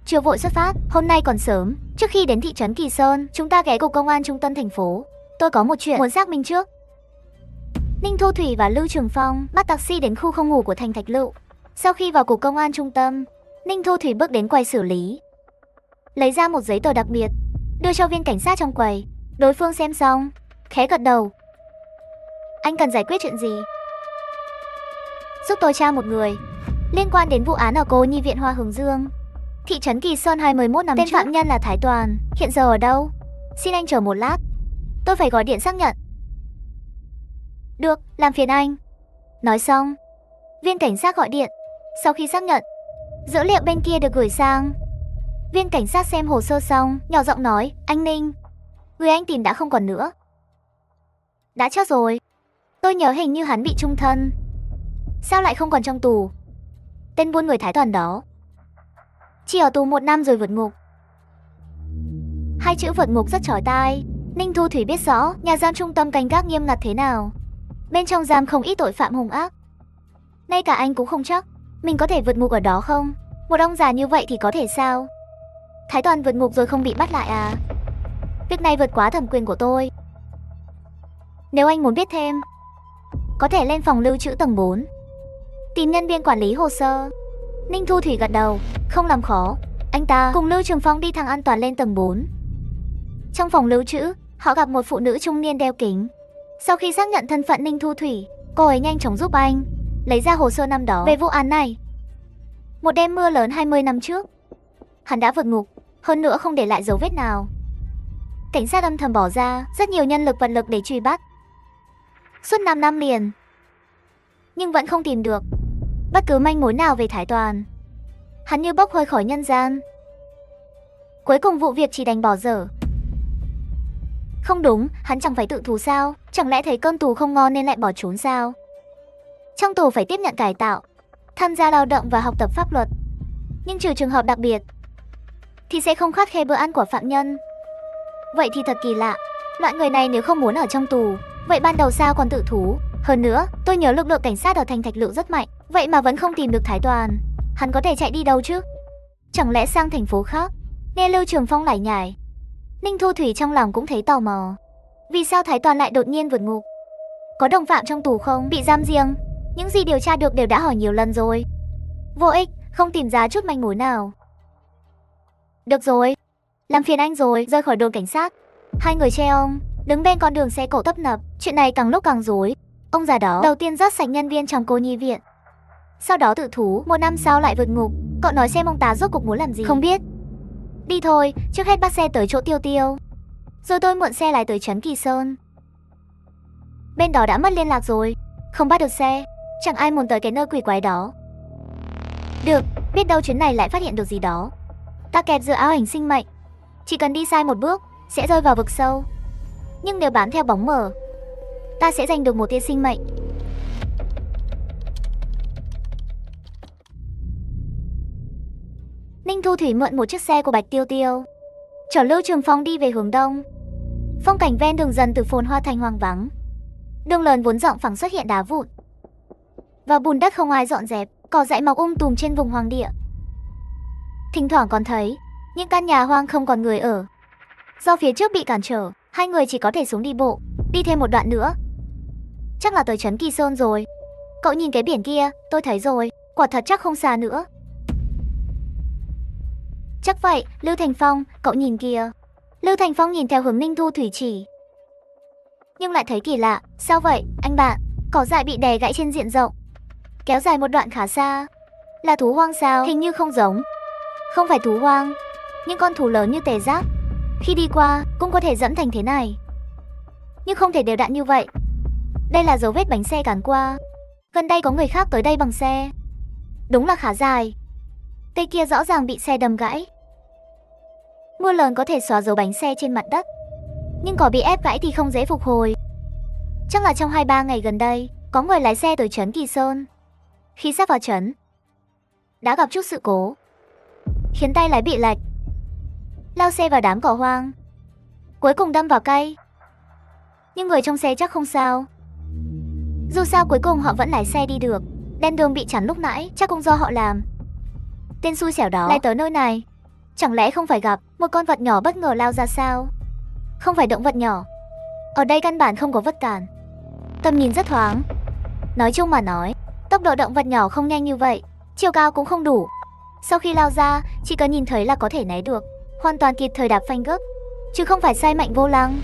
Chưa vội xuất phát, hôm nay còn sớm. Trước khi đến thị trấn Kỳ Sơn, chúng ta ghé cục công an trung tâm thành phố. Tôi có một chuyện muốn xác minh trước. Ninh Thu Thủy và Lưu Trường Phong bắt taxi đến khu không ngủ của Thành Thạch Lựu. Sau khi vào cục công an trung tâm, Ninh Thu Thủy bước đến quầy xử lý, lấy ra một giấy tờ đặc biệt, đưa cho viên cảnh sát trong quầy. Đối phương xem xong, khẽ gật đầu. Anh cần giải quyết chuyện gì? Giúp tôi tra một người liên quan đến vụ án ở cô nhi viện Hoa Hướng Dương, thị trấn Kỳ Sơn 21 năm trước. Tên phạm nhân là Thái Toàn, hiện giờ ở đâu? Xin anh chờ một lát, tôi phải gọi điện xác nhận. Được, làm phiền anh. Nói xong, viên cảnh sát gọi điện. Sau khi xác nhận, dữ liệu bên kia được gửi sang. Viên cảnh sát xem hồ sơ xong, nhỏ giọng nói, anh Ninh, người anh tìm đã không còn nữa. Đã chết rồi. Tôi nhớ hình như hắn bị chung thân. Sao lại không còn trong tù? Tên buôn người Thái Toàn đó chỉ ở tù 1 năm rồi vượt ngục. Hai chữ vượt ngục rất chói tai. Ninh Thu Thủy biết rõ nhà giam trung tâm canh gác nghiêm ngặt thế nào. Bên trong giam không ít tội phạm hung ác. Ngay cả anh cũng không chắc mình có thể vượt ngục ở đó không. Một ông già như vậy thì có thể sao? Thái Toàn vượt ngục rồi không bị bắt lại à? Việc này vượt quá thẩm quyền của tôi. Nếu anh muốn biết thêm, có thể lên phòng lưu trữ tầng 4, tìm nhân viên quản lý hồ sơ. Ninh Thu Thủy gật đầu, không làm khó. Anh ta cùng Lưu Trường Phong đi thang an toàn lên tầng 4. Trong phòng lưu trữ, họ gặp một phụ nữ trung niên đeo kính. Sau khi xác nhận thân phận Ninh Thu Thủy, cô ấy nhanh chóng giúp anh lấy ra hồ sơ năm đó về vụ án này. Một đêm mưa lớn 20 năm trước, hắn đã vượt ngục, hơn nữa không để lại dấu vết nào. Cảnh sát âm thầm bỏ ra rất nhiều nhân lực vật lực để truy bắt. Suốt 5 năm liền, nhưng vẫn không tìm được bất cứ manh mối nào về Thái Toàn. Hắn như bốc hơi khỏi nhân gian. Cuối cùng vụ việc chỉ đành bỏ dở. Không đúng, hắn chẳng phải tự thú sao? Chẳng lẽ thấy cơm tù không ngon nên lại bỏ trốn sao? Trong tù phải tiếp nhận cải tạo, tham gia lao động và học tập pháp luật. Nhưng trừ trường hợp đặc biệt thì sẽ không khắt khe bữa ăn của phạm nhân. Vậy thì thật kỳ lạ. Loại người này nếu không muốn ở trong tù, vậy ban đầu sao còn tự thú? Hơn nữa, tôi nhớ lực lượng cảnh sát ở Thành Thạch Lựu rất mạnh, vậy mà vẫn không tìm được Thái Toàn. Hắn có thể chạy đi đâu chứ? Chẳng lẽ sang thành phố khác? Nghe Lưu Trường Phong lải nhải, Ninh Thu Thủy trong lòng cũng thấy tò mò. Vì sao Thái Toàn lại đột nhiên vượt ngục? Có đồng phạm trong tù không? Bị giam riêng? Những gì điều tra được đều đã hỏi nhiều lần rồi. Vô ích, không tìm ra chút manh mối nào. Được rồi, làm phiền anh rồi. Rời khỏi đồn cảnh sát, hai người che ông đứng bên con đường xe cộ tấp nập. Chuyện này càng lúc càng rối. Ông già đó đầu tiên rớt sạch nhân viên trong cô nhi viện, sau đó tự thú, 1 năm sau lại vượt ngục. Cậu nói xem ông ta rốt cuộc muốn làm gì? Không biết. Đi thôi, trước hết bắt xe tới chỗ Tiêu Tiêu, rồi tôi mượn xe lái tới trấn Kỳ Sơn. Bên đó đã mất liên lạc rồi, không bắt được xe. Chẳng ai muốn tới cái nơi quỷ quái đó. Được, biết đâu chuyến này lại phát hiện được gì đó. Ta kẹt giữa ảo ảnh sinh mệnh, chỉ cần đi sai một bước sẽ rơi vào vực sâu. Nhưng nếu bám theo bóng mờ, ta sẽ giành được một tia sinh mệnh. Ninh Thu Thủy mượn một chiếc xe của Bạch Tiêu Tiêu, chở Lưu Trường Phong đi về hướng đông. Phong cảnh ven đường dần từ phồn hoa thành hoang vắng. Đường lớn vốn rộng phẳng xuất hiện đá vụn và bùn đất không ai dọn dẹp, cỏ dại mọc tùm trên vùng hoang địa. Thỉnh thoảng còn thấy những căn nhà hoang không còn người ở. Do phía trước bị cản trở, hai người chỉ có thể xuống đi bộ, đi thêm một đoạn nữa. Chắc là tới trấn Kỳ Sơn rồi. Cậu nhìn cái biển kia, tôi thấy rồi, quả thật chắc không xa nữa. Chắc vậy, Lưu Thành Phong, cậu nhìn kìa. Lưu Thành Phong nhìn theo hướng Ninh Thu Thủy chỉ. Nhưng lại thấy kỳ lạ, sao vậy, anh bạn? Cỏ dại bị đè gãy trên diện rộng, kéo dài một đoạn khá xa. Là thú hoang sao? Hình như không giống. Không phải thú hoang, những con thú lớn như tê giác khi đi qua cũng có thể dẫm thành thế này, nhưng không thể đều đặn như vậy. Đây là dấu vết bánh xe cán qua. Gần đây có người khác tới đây bằng xe. Đúng là khá dài. Cây kia rõ ràng bị xe đâm gãy. Mưa lớn có thể xóa dấu bánh xe trên mặt đất, nhưng cỏ bị ép gãy thì không dễ phục hồi. Chắc là trong 2-3 ngày gần đây có người lái xe tới trấn Kỳ Sơn. Khi sắp vào trấn đã gặp chút sự cố, khiến tay lái bị lệch, lao xe vào đám cỏ hoang, cuối cùng đâm vào cây. Nhưng người trong xe chắc không sao. Dù sao cuối cùng họ vẫn lái xe đi được. Đèn đường bị chắn lúc nãy chắc cũng do họ làm. Tên xui xẻo đó lại tới nơi này, chẳng lẽ không phải gặp một con vật nhỏ bất ngờ lao ra sao? Không phải động vật nhỏ, ở đây căn bản không có vật cản, tầm nhìn rất thoáng. Nói chung mà nói, tốc độ động vật nhỏ không nhanh như vậy, chiều cao cũng không đủ. Sau khi lao ra, chỉ cần nhìn thấy là có thể né được, hoàn toàn kịp thời đạp phanh gấp, chứ không phải say mạnh vô lăng.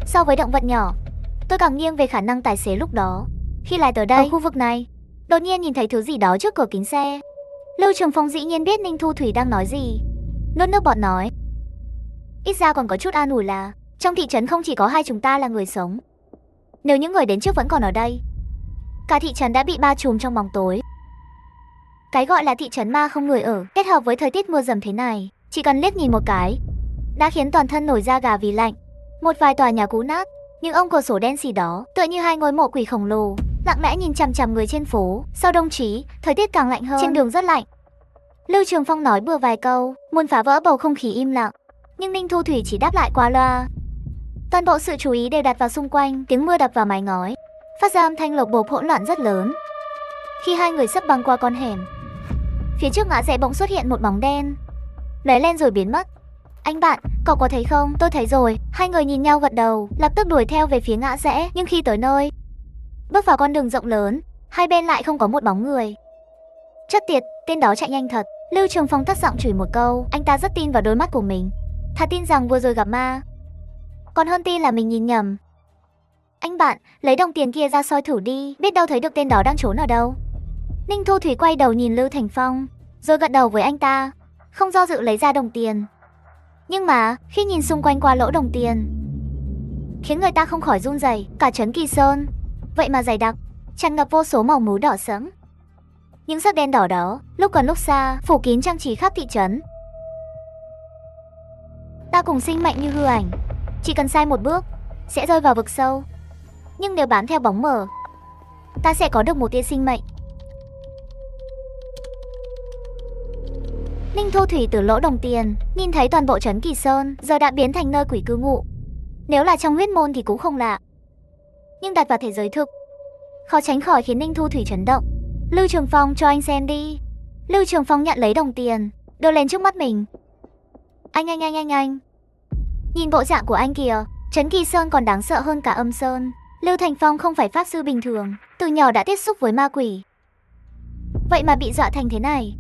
So với động vật nhỏ, tôi càng nghiêng về khả năng tài xế lúc đó. Khi lái tới đây, ở khu vực này, đột nhiên nhìn thấy thứ gì đó trước cửa kính xe. Lưu Trường Phong dĩ nhiên biết Ninh Thu Thủy đang nói gì, nuốt nước bọt nói. Ít ra còn có chút an ủi là trong thị trấn không chỉ có hai chúng ta là người sống. Nếu những người đến trước vẫn còn ở đây, cả thị trấn đã bị bao trùm trong bóng tối. Cái gọi là thị trấn ma không người ở, kết hợp với thời tiết mưa dầm thế này, chỉ cần liếc nhìn một cái đã khiến toàn thân nổi da gà vì lạnh. Một vài tòa nhà cũ nát, những ông cửa sổ đen xì đó tựa như hai ngôi mộ quỷ khổng lồ, lặng lẽ nhìn chằm chằm người trên phố. Sau đông chí, thời tiết càng lạnh hơn, trên đường rất lạnh. Lưu Trường Phong nói bừa vài câu, muốn phá vỡ bầu không khí im lặng, nhưng Ninh Thu Thủy chỉ đáp lại qua loa. Toàn bộ sự chú ý đều đặt vào xung quanh, tiếng mưa đập vào mái ngói, phát ra âm thanh lộc bộp hỗn loạn rất lớn. Khi hai người sắp băng qua con hẻm, phía trước ngã rẽ bỗng xuất hiện một bóng đen, lóe lên rồi biến mất. Anh bạn, cậu có thấy không? Tôi thấy rồi. Hai người nhìn nhau gật đầu, lập tức đuổi theo về phía ngã rẽ. Nhưng khi tới nơi, bước vào con đường rộng lớn, hai bên lại không có một bóng người. Chất tiệt, tên đó chạy nhanh thật. Lưu Trường Phong thất giọng chửi một câu. Anh ta rất tin vào đôi mắt của mình, thà tin rằng vừa rồi gặp ma, còn hơn tin là mình nhìn nhầm. Anh bạn, lấy đồng tiền kia ra soi thử đi, biết đâu thấy được tên đó đang trốn ở đâu. Ninh Thu Thủy quay đầu nhìn Lưu Thành Phong, rồi gật đầu với anh ta, không do dự lấy ra đồng tiền. Nhưng mà, khi nhìn xung quanh qua lỗ đồng tiền, khiến người ta không khỏi run rẩy. Cả trấn Kỳ Sơn vậy mà dày đặc, tràn ngập vô số màu mú đỏ sẫm. Những sắc đen đỏ đó, lúc gần lúc xa, phủ kín trang trí khắp thị trấn. Ta cùng sinh mệnh như hư ảnh, chỉ cần sai một bước, sẽ rơi vào vực sâu. Nhưng nếu bám theo bóng mờ, ta sẽ có được một tia sinh mệnh. Ninh Thu Thủy từ lỗ đồng tiền nhìn thấy toàn bộ trấn Kỳ Sơn giờ đã biến thành nơi quỷ cư ngụ. Nếu là trong huyết môn thì cũng không lạ, nhưng đặt vào thế giới thực, khó tránh khỏi khiến Ninh Thu Thủy chấn động. Lưu Trường Phong, cho anh xem đi. Lưu Trường Phong nhận lấy đồng tiền, đưa lên trước mắt mình. Anh. Nhìn bộ dạng của anh kìa, trấn Kỳ Sơn còn đáng sợ hơn cả Âm Sơn. Lưu Thành Phong không phải pháp sư bình thường, từ nhỏ đã tiếp xúc với ma quỷ, vậy mà bị dọa thành thế này.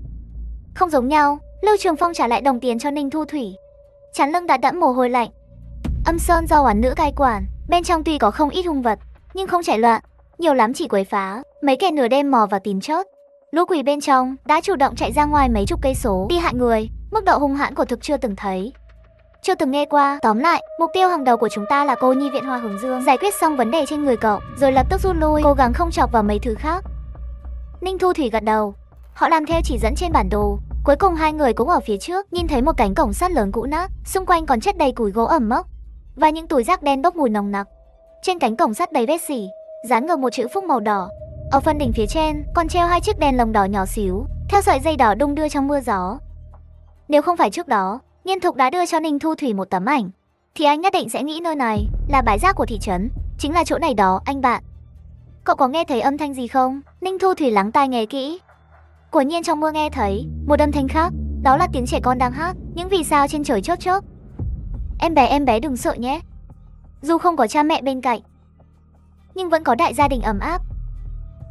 Không giống nhau. Lưu Trường Phong trả lại đồng tiền cho Ninh Thu Thủy, trán lưng đã đẫm mồ hôi lạnh. Âm Sơn do oán nữ cai quản, bên trong tuy có không ít hung vật, nhưng không chạy loạn, nhiều lắm chỉ quấy phá. Mấy kẻ nửa đêm mò vào tìm chốt, lũ quỷ bên trong đã chủ động chạy ra ngoài mấy chục cây số đi hại người. Mức độ hung hãn của thực chưa từng thấy, chưa từng nghe qua. Tóm lại, mục tiêu hàng đầu của chúng ta là cô nhi viện Hoa Hướng Dương. Giải quyết xong vấn đề trên người cậu, rồi lập tức rút lui, cố gắng không chọc vào mấy thứ khác. Ninh Thu Thủy gật đầu. Họ làm theo chỉ dẫn trên bản đồ. Cuối cùng hai người cũng ở phía trước, nhìn thấy một cánh cổng sắt lớn cũ nát, xung quanh còn chất đầy củi gỗ ẩm mốc và những túi rác đen bốc mùi nồng nặc. Trên cánh cổng sắt đầy vết xỉ, dán ngược một chữ phúc màu đỏ. Ở phần đỉnh phía trên còn treo hai chiếc đèn lồng đỏ nhỏ xíu, theo sợi dây đỏ đung đưa trong mưa gió. Nếu không phải trước đó, Nhiên Thục đã đưa cho Ninh Thu Thủy một tấm ảnh. thì anh nhất định sẽ nghĩ nơi này là bãi rác của thị trấn. Chính là chỗ này đó, anh bạn. Cậu có nghe thấy âm thanh gì không? Ninh Thu Thủy lắng tai nghe kỹ. Quả nhiên trong mưa nghe thấy một âm thanh khác, đó là tiếng trẻ con đang hát, những vì sao trên trời chớp chớp. Em bé đừng sợ nhé. Dù không có cha mẹ bên cạnh, nhưng vẫn có đại gia đình ấm áp.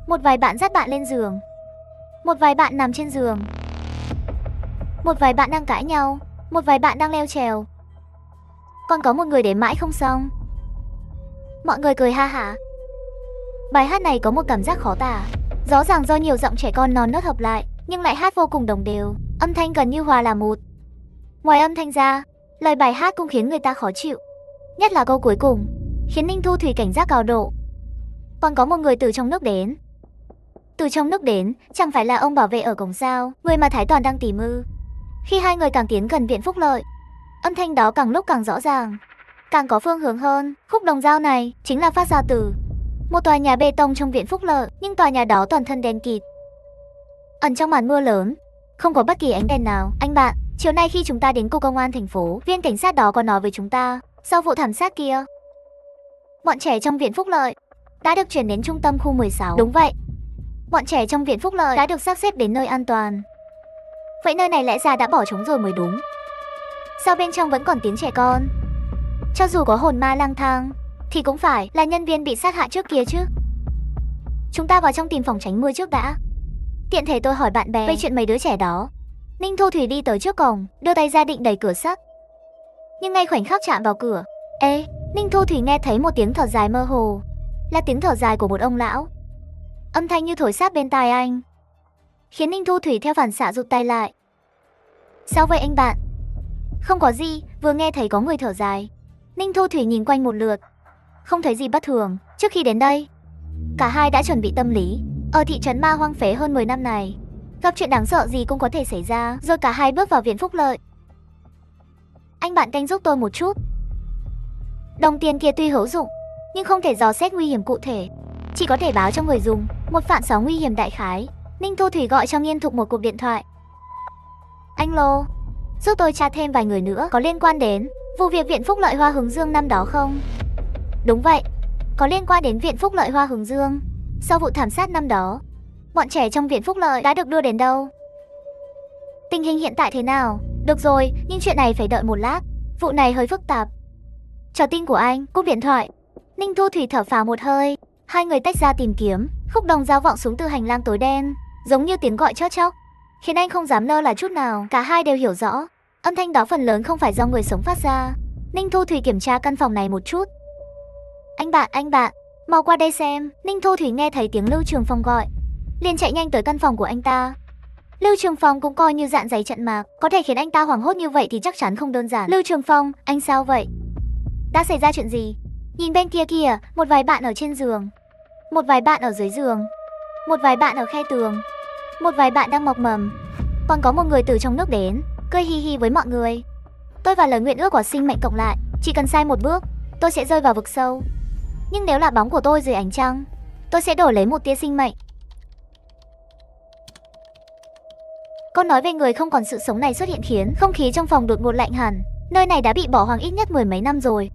Một vài bạn dắt bạn lên giường, một vài bạn nằm trên giường, một vài bạn đang cãi nhau, một vài bạn đang leo trèo. Còn có một người đến mãi không xong. Mọi người cười ha hả. Bài hát này có một cảm giác khó tả. Rõ ràng do nhiều giọng trẻ con non nớt hợp lại, nhưng lại hát vô cùng đồng đều, âm thanh gần như hòa là một. Ngoài âm thanh ra, lời bài hát cũng khiến người ta khó chịu. Nhất là câu cuối cùng, khiến Ninh Thu Thủy cảnh giác cao độ. Còn có một người từ trong nước đến. Từ trong nước đến, chẳng phải là ông bảo vệ ở cổng sao, người mà Thái Toàn đang tìm ư? Khi hai người càng tiến gần viện Phúc Lợi, âm thanh đó càng lúc càng rõ ràng, càng có phương hướng hơn. Khúc đồng dao này chính là phát ra từ một tòa nhà bê tông trong viện Phúc Lợi, nhưng tòa nhà đó toàn thân đen kịt. Ẩn trong màn mưa lớn, không có bất kỳ ánh đèn nào. Anh bạn, chiều nay khi chúng ta đến cục công an thành phố, viên cảnh sát đó có nói với chúng ta, sau vụ thảm sát kia, bọn trẻ trong viện Phúc Lợi đã được chuyển đến trung tâm khu 16. Đúng vậy, bọn trẻ trong viện Phúc Lợi đã được sắp xếp đến nơi an toàn. Vậy nơi này lẽ ra đã bỏ trống rồi mới đúng. Sao bên trong vẫn còn tiếng trẻ con? Cho dù có hồn ma lang thang thì cũng phải là nhân viên bị sát hại trước kia chứ. Chúng ta vào trong tìm phòng tránh mưa trước đã. Tiện thể tôi hỏi bạn bè về chuyện mấy đứa trẻ đó. Ninh Thu Thủy đi tới trước cổng, đưa tay ra định đẩy cửa sắt. Nhưng ngay khoảnh khắc chạm vào cửa, Ninh Thu Thủy nghe thấy một tiếng thở dài mơ hồ. Là tiếng thở dài của một ông lão. Âm thanh như thổi sát bên tai anh, khiến Ninh Thu Thủy theo phản xạ rụt tay lại. Sao vậy anh bạn? Không có gì, vừa nghe thấy có người thở dài. Ninh Thu Thủy nhìn quanh một lượt, không thấy gì bất thường. Trước khi đến đây, cả hai đã chuẩn bị tâm lý. Ở thị trấn ma hoang phế hơn 10 năm này, gặp chuyện đáng sợ gì cũng có thể xảy ra. Rồi cả hai bước vào viện Phúc Lợi. Anh bạn canh giúp tôi một chút. Đồng tiền kia tuy hữu dụng, nhưng không thể dò xét nguy hiểm cụ thể, chỉ có thể báo cho người dùng một phản xáo nguy hiểm đại khái. Ninh Thu Thủy gọi cho Nghiên Thục một cuộc điện thoại. Anh Lô, giúp tôi tra thêm vài người nữa có liên quan đến vụ việc viện Phúc Lợi Hoa Hướng Dương năm đó không? Đúng vậy, có liên quan đến viện Phúc Lợi Hoa Hướng Dương. Sau vụ thảm sát năm đó, bọn trẻ trong viện Phúc Lợi đã được đưa đến đâu? Tình hình hiện tại thế nào? Được rồi, nhưng chuyện này phải đợi một lát. Vụ này hơi phức tạp. Chờ tin của anh, cúp điện thoại. Ninh Thu Thủy thở phào một hơi. Hai người tách ra tìm kiếm. Khúc đồng dao vọng xuống từ hành lang tối đen, giống như tiếng gọi chót chóc, khiến anh không dám lơ là chút nào. Cả hai đều hiểu rõ, âm thanh đó phần lớn không phải do người sống phát ra. Ninh Thu Thủy kiểm tra căn phòng này một chút. Anh bạn, mau qua đây xem. Ninh Thu Thủy nghe thấy tiếng Lưu Trường Phong gọi, liền chạy nhanh tới căn phòng của anh ta. Lưu Trường Phong cũng coi như dạn dày trận mạc, có thể khiến anh ta hoảng hốt như vậy thì chắc chắn không đơn giản. Lưu Trường Phong, anh sao vậy? Đã xảy ra chuyện gì? Nhìn bên kia kìa, một vài bạn ở trên giường, một vài bạn ở dưới giường, một vài bạn ở khe tường, một vài bạn đang mọc mầm. Còn có một người từ trong nước đến, cười hi hi với mọi người. Tôi và lời nguyện ước của sinh mệnh cộng lại, chỉ cần sai một bước, tôi sẽ rơi vào vực sâu. Nhưng nếu là bóng của tôi dưới ánh trăng, tôi sẽ đổi lấy một tia sinh mệnh. Câu nói về người không còn sự sống này xuất hiện khiến không khí trong phòng đột ngột lạnh hẳn. Nơi này đã bị bỏ hoang ít nhất 10 mấy năm rồi.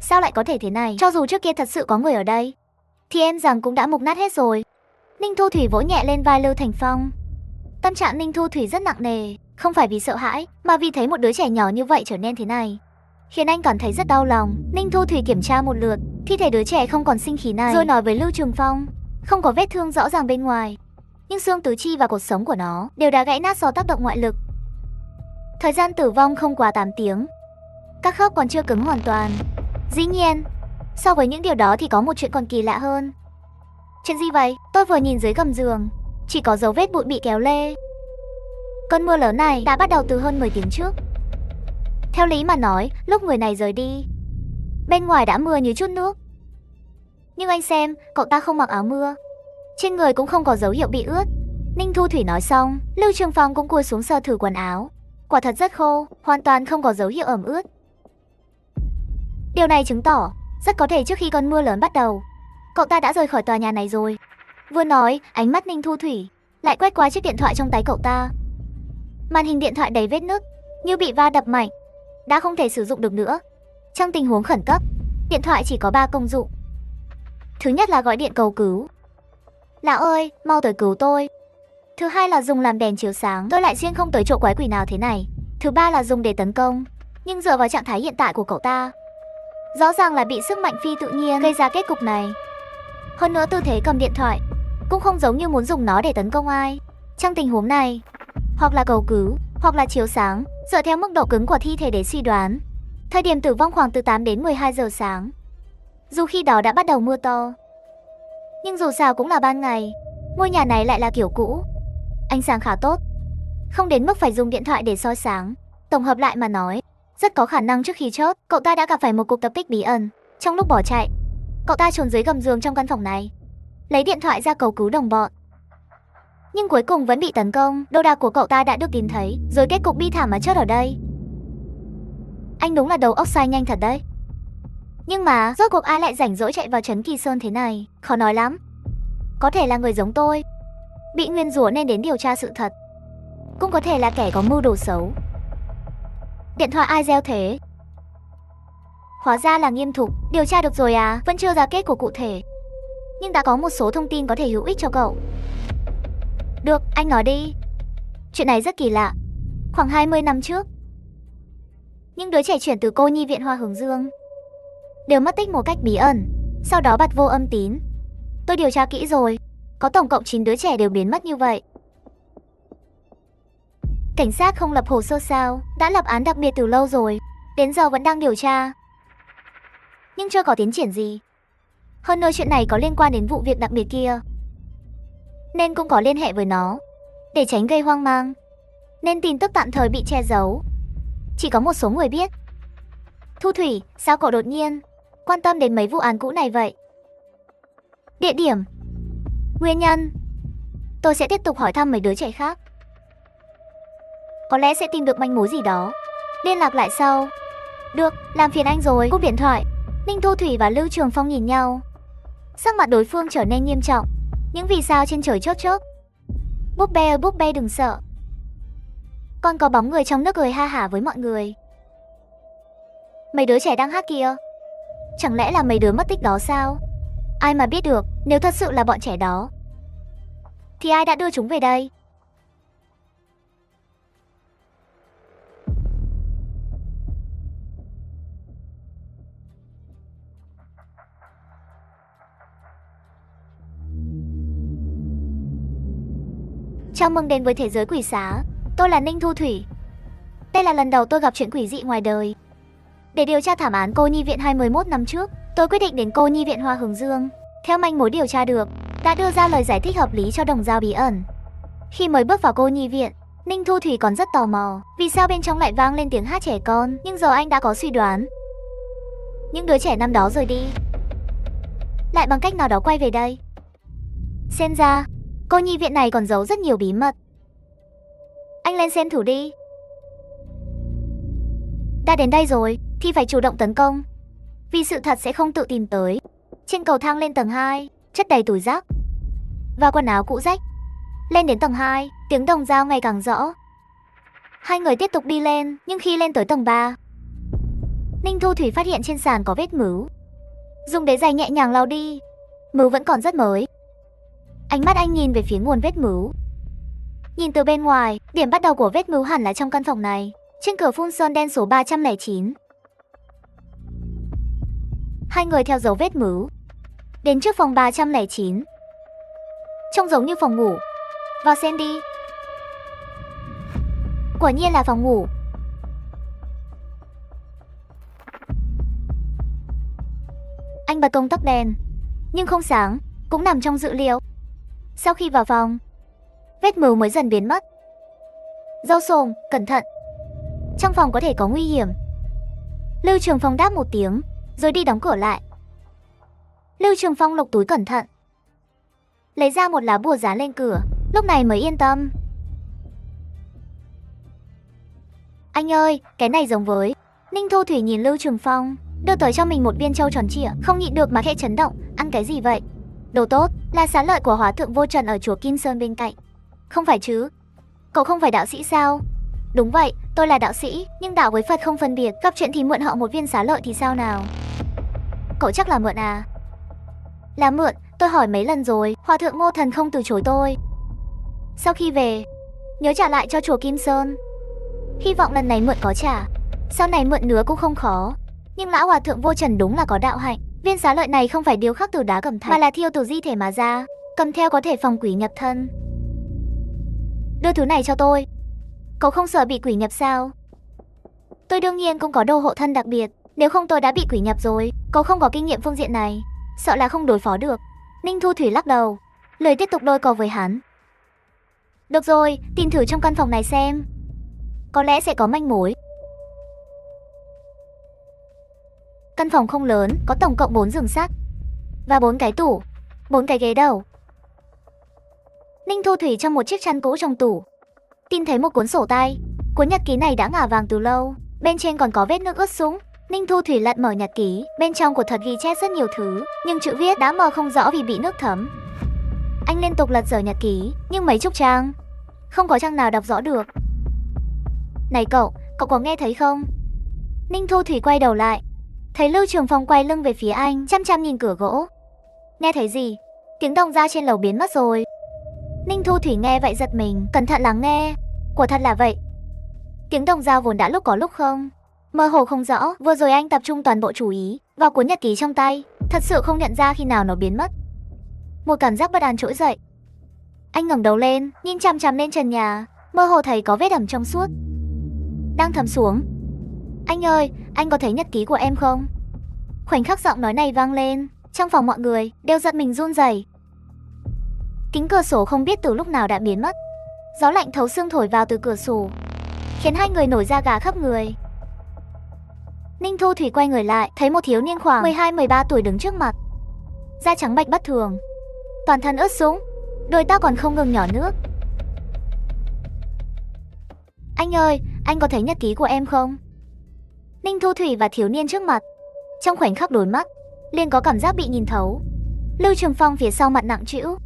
Sao lại có thể thế này? Cho dù trước kia thật sự có người ở đây, thì em rằng cũng đã mục nát hết rồi. Ninh Thu Thủy vỗ nhẹ lên vai Lưu Thành Phong. Tâm trạng Ninh Thu Thủy rất nặng nề, không phải vì sợ hãi, mà vì thấy một đứa trẻ nhỏ như vậy trở nên thế này, khiến anh cảm thấy rất đau lòng. Ninh Thu Thủy kiểm tra một lượt thi thể đứa trẻ không còn sinh khí này, rồi nói với Lưu Trường Phong, không có vết thương rõ ràng bên ngoài, nhưng xương tứ chi và cột sống của nó đều đã gãy nát do tác động ngoại lực. Thời gian tử vong không quá 8 tiếng. Các khớp còn chưa cứng hoàn toàn. Dĩ nhiên, so với những điều đó thì có một chuyện còn kỳ lạ hơn. Chuyện gì vậy? Tôi vừa nhìn dưới gầm giường, chỉ có dấu vết bụi bị kéo lê. Cơn mưa lớn này đã bắt đầu từ hơn 10 tiếng trước. Theo lý mà nói, lúc người này rời đi, bên ngoài đã mưa như chút nước. Nhưng anh xem, cậu ta không mặc áo mưa, trên người cũng không có dấu hiệu bị ướt. Ninh Thu Thủy nói xong, Lưu Trường Phong cũng cúi xuống sờ thử quần áo. Quả thật rất khô, hoàn toàn không có dấu hiệu ẩm ướt. Điều này chứng tỏ, rất có thể trước khi cơn mưa lớn bắt đầu, cậu ta đã rời khỏi tòa nhà này rồi. Vừa nói, ánh mắt Ninh Thu Thủy lại quét qua chiếc điện thoại trong tay cậu ta. Màn hình điện thoại đầy vết nứt, như bị va đập mạnh, đã không thể sử dụng được nữa. Trong tình huống khẩn cấp, điện thoại chỉ có 3 công dụng. Thứ nhất là gọi điện cầu cứu. Lão ơi, mau tới cứu tôi. Thứ hai là dùng làm đèn chiếu sáng, tôi lại riêng không tới chỗ quái quỷ nào thế này. Thứ ba là dùng để tấn công. Nhưng dựa vào trạng thái hiện tại của cậu ta, rõ ràng là bị sức mạnh phi tự nhiên gây ra kết cục này. Hơn nữa tư thế cầm điện thoại cũng không giống như muốn dùng nó để tấn công ai. Trong tình huống này, hoặc là cầu cứu, hoặc là chiếu sáng, dựa theo mức độ cứng của thi thể để suy đoán. Thời điểm tử vong khoảng từ 8 đến 12 giờ sáng. Dù khi đó đã bắt đầu mưa to, nhưng dù sao cũng là ban ngày. Ngôi nhà này lại là kiểu cũ, ánh sáng khá tốt, không đến mức phải dùng điện thoại để soi sáng. Tổng hợp lại mà nói, rất có khả năng trước khi chốt, cậu ta đã gặp phải một cuộc tập kích bí ẩn. Trong lúc bỏ chạy, cậu ta trốn dưới gầm giường trong căn phòng này, lấy điện thoại ra cầu cứu đồng bọn. Nhưng cuối cùng vẫn bị tấn công, đồ đạc của cậu ta đã được tìm thấy, rồi kết cục bi thảm mà chốt ở đây. Anh đúng là đầu óc sai nhanh thật đấy. Nhưng mà rốt cuộc ai lại rảnh rỗi chạy vào trấn Kỳ Sơn thế này, khó nói lắm. Có thể là người giống tôi, bị nguyên rủa nên đến điều tra sự thật. Cũng có thể là kẻ có mưu đồ xấu. Điện thoại ai gieo thế? Hóa ra là Nghiêm Thục. Điều tra được rồi à? Vẫn chưa ra kết quả cụ thể, nhưng đã có một số thông tin có thể hữu ích cho cậu. Được, anh nói đi. Chuyện này rất kỳ lạ. Khoảng 20 năm trước, những đứa trẻ chuyển từ cô nhi viện Hoa Hướng Dương đều mất tích một cách bí ẩn, sau đó bật vô âm tín. Tôi điều tra kỹ rồi, có tổng cộng 9 đứa trẻ đều biến mất như vậy. Cảnh sát không lập hồ sơ sao? Đã lập án đặc biệt từ lâu rồi, đến giờ vẫn đang điều tra, nhưng chưa có tiến triển gì. Hơn nữa chuyện này có liên quan đến vụ việc đặc biệt kia, nên cũng có liên hệ với nó. Để tránh gây hoang mang, nên tin tức tạm thời bị che giấu, chỉ có một số người biết. Thu Thủy, sao cậu đột nhiên quan tâm đến mấy vụ án cũ này vậy? Địa điểm, nguyên nhân, tôi sẽ tiếp tục hỏi thăm mấy đứa trẻ khác. Có lẽ sẽ tìm được manh mối gì đó. Liên lạc lại sau. Được, làm phiền anh rồi. Cúp điện thoại, Ninh Thu Thủy và Lưu Trường Phong nhìn nhau. Sắc mặt đối phương trở nên nghiêm trọng. Những vì sao trên trời chớp chớp. Búp bê ơi búp bê đừng sợ. Con có bóng người trong nước cười ha hả với mọi người. Mấy đứa trẻ đang hát kia, chẳng lẽ là mấy đứa mất tích đó sao? Ai mà biết được, nếu thật sự là bọn trẻ đó, thì ai đã đưa chúng về đây? Chào mừng đến với thế giới quỷ xá. Tôi là Ninh Thu Thủy. Đây là lần đầu tôi gặp chuyện quỷ dị ngoài đời. Để điều tra thảm án cô nhi viện 21 năm trước, tôi quyết định đến cô nhi viện Hoa Hướng Dương. Theo manh mối điều tra được, đã đưa ra lời giải thích hợp lý cho đồng dao bí ẩn. Khi mới bước vào cô nhi viện, Ninh Thu Thủy còn rất tò mò, vì sao bên trong lại vang lên tiếng hát trẻ con. Nhưng giờ anh đã có suy đoán. Những đứa trẻ năm đó rời đi, lại bằng cách nào đó quay về đây. Xem ra, cô nhi viện này còn giấu rất nhiều bí mật. Anh lên xem thử đi. Đã đến đây rồi, thì phải chủ động tấn công, vì sự thật sẽ không tự tìm tới. Trên cầu thang lên tầng 2, chất đầy túi rác và quần áo cũ rách. Lên đến tầng 2, tiếng đồng dao ngày càng rõ. Hai người tiếp tục đi lên, nhưng khi lên tới tầng 3, Ninh Thu Thủy phát hiện trên sàn có vết mứu. Dùng đế giày nhẹ nhàng lau đi, mứu vẫn còn rất mới. Ánh mắt anh nhìn về phía nguồn vết mứu. Nhìn từ bên ngoài, điểm bắt đầu của vết mứu hẳn là trong căn phòng này, trên cửa phun sơn đen số 309. Hai người theo dấu vết mứu đến trước phòng 309. Trông giống như phòng ngủ. Vào xem đi. Quả nhiên là phòng ngủ. Anh bật công tắc đèn, nhưng không sáng, cũng nằm trong dự liệu. Sau khi vào phòng, vết mứu mới dần biến mất. Dâu xồm, cẩn thận, trong phòng có thể có nguy hiểm. Lưu Trường Phong đáp một tiếng, rồi đi đóng cửa lại. Lưu Trường Phong lục túi cẩn thận, lấy ra một lá bùa dán lên cửa, lúc này mới yên tâm. Anh ơi, cái này giống với... Ninh Thu Thủy nhìn Lưu Trường Phong, đưa tới cho mình một viên châu tròn trịa, không nhịn được mà khẽ chấn động. Ăn cái gì vậy? Đồ tốt, là xá lợi của Hóa Thượng Vô Trần ở chùa Kim Sơn bên cạnh. Không phải chứ? Cậu không phải đạo sĩ sao? Đúng vậy, Tôi là đạo sĩ, nhưng đạo với Phật không phân biệt, gặp chuyện thì mượn họ một viên xá lợi thì sao nào? Cậu chắc là mượn à? Là mượn, tôi hỏi mấy lần rồi, Hòa thượng Ngô Thần không từ chối tôi. Sau khi về, nhớ trả lại cho chùa Kim Sơn. Hy vọng lần này mượn có trả, sau này mượn nữa cũng không khó. Nhưng lão Hòa thượng Vô Trần đúng là có đạo hạnh. Viên xá lợi này không phải điêu khắc từ đá cẩm thạch, mà là thiêu từ di thể mà ra, cầm theo có thể phòng quỷ nhập thân. Đưa thứ này cho tôi. Cậu không sợ bị quỷ nhập sao? Tôi đương nhiên cũng có đồ hộ thân đặc biệt, nếu không tôi đã bị quỷ nhập rồi. Cậu không có kinh nghiệm phương diện này, sợ là không đối phó được. Ninh Thu Thủy lắc đầu, lời tiếp tục đôi co với hắn. Được rồi, tìm thử trong căn phòng này xem, có lẽ sẽ có manh mối. Căn phòng không lớn, có tổng cộng 4 giường sắt và 4 cái tủ, 4 cái ghế đầu. Ninh Thu Thủy trong một chiếc chăn cũ trong tủ tìm thấy một cuốn sổ tay. Cuốn nhật ký này đã ngả vàng từ lâu, bên trên còn có vết nước ướt sũng. Ninh Thu Thủy lật mở nhật ký, bên trong của thật ghi chép rất nhiều thứ, nhưng chữ viết đã mờ không rõ vì bị nước thấm. Anh liên tục lật dở nhật ký, nhưng mấy chục trang, không có trang nào đọc rõ được. Này cậu có nghe thấy không? Ninh Thu Thủy quay đầu lại, thấy Lưu Trường Phong quay lưng về phía anh, chăm chăm nhìn cửa gỗ. Nghe thấy gì? Tiếng động ra trên lầu biến mất rồi. Ninh Thu Thủy nghe vậy giật mình, cẩn thận lắng nghe. Quả thật là vậy. Tiếng đồng dao vốn đã lúc có lúc không, mơ hồ không rõ. Vừa rồi anh tập trung toàn bộ chú ý vào cuốn nhật ký trong tay, thật sự không nhận ra khi nào nó biến mất. Một cảm giác bất an trỗi dậy. Anh ngẩng đầu lên, nhìn chằm chằm lên trần nhà, mơ hồ thấy có vết ẩm trong suốt đang thấm xuống. Anh ơi, anh có thấy nhật ký của em không? Khoảnh khắc giọng nói này vang lên, trong phòng mọi người đều giật mình run rẩy. Kính cửa sổ không biết từ lúc nào đã biến mất. Gió lạnh thấu xương thổi vào từ cửa sổ, khiến hai người nổi da gà khắp người. Ninh Thu Thủy quay người lại, thấy một thiếu niên khoảng 12-13 tuổi đứng trước mặt. Da trắng bạch bất thường, toàn thân ướt sũng, đôi tóc còn không ngừng nhỏ nước. Anh ơi, anh có thấy nhật ký của em không? Ninh Thu Thủy và thiếu niên trước mặt trong khoảnh khắc đối mắt, liền có cảm giác bị nhìn thấu. Lưu Trường Phong phía sau mặt nặng trĩu,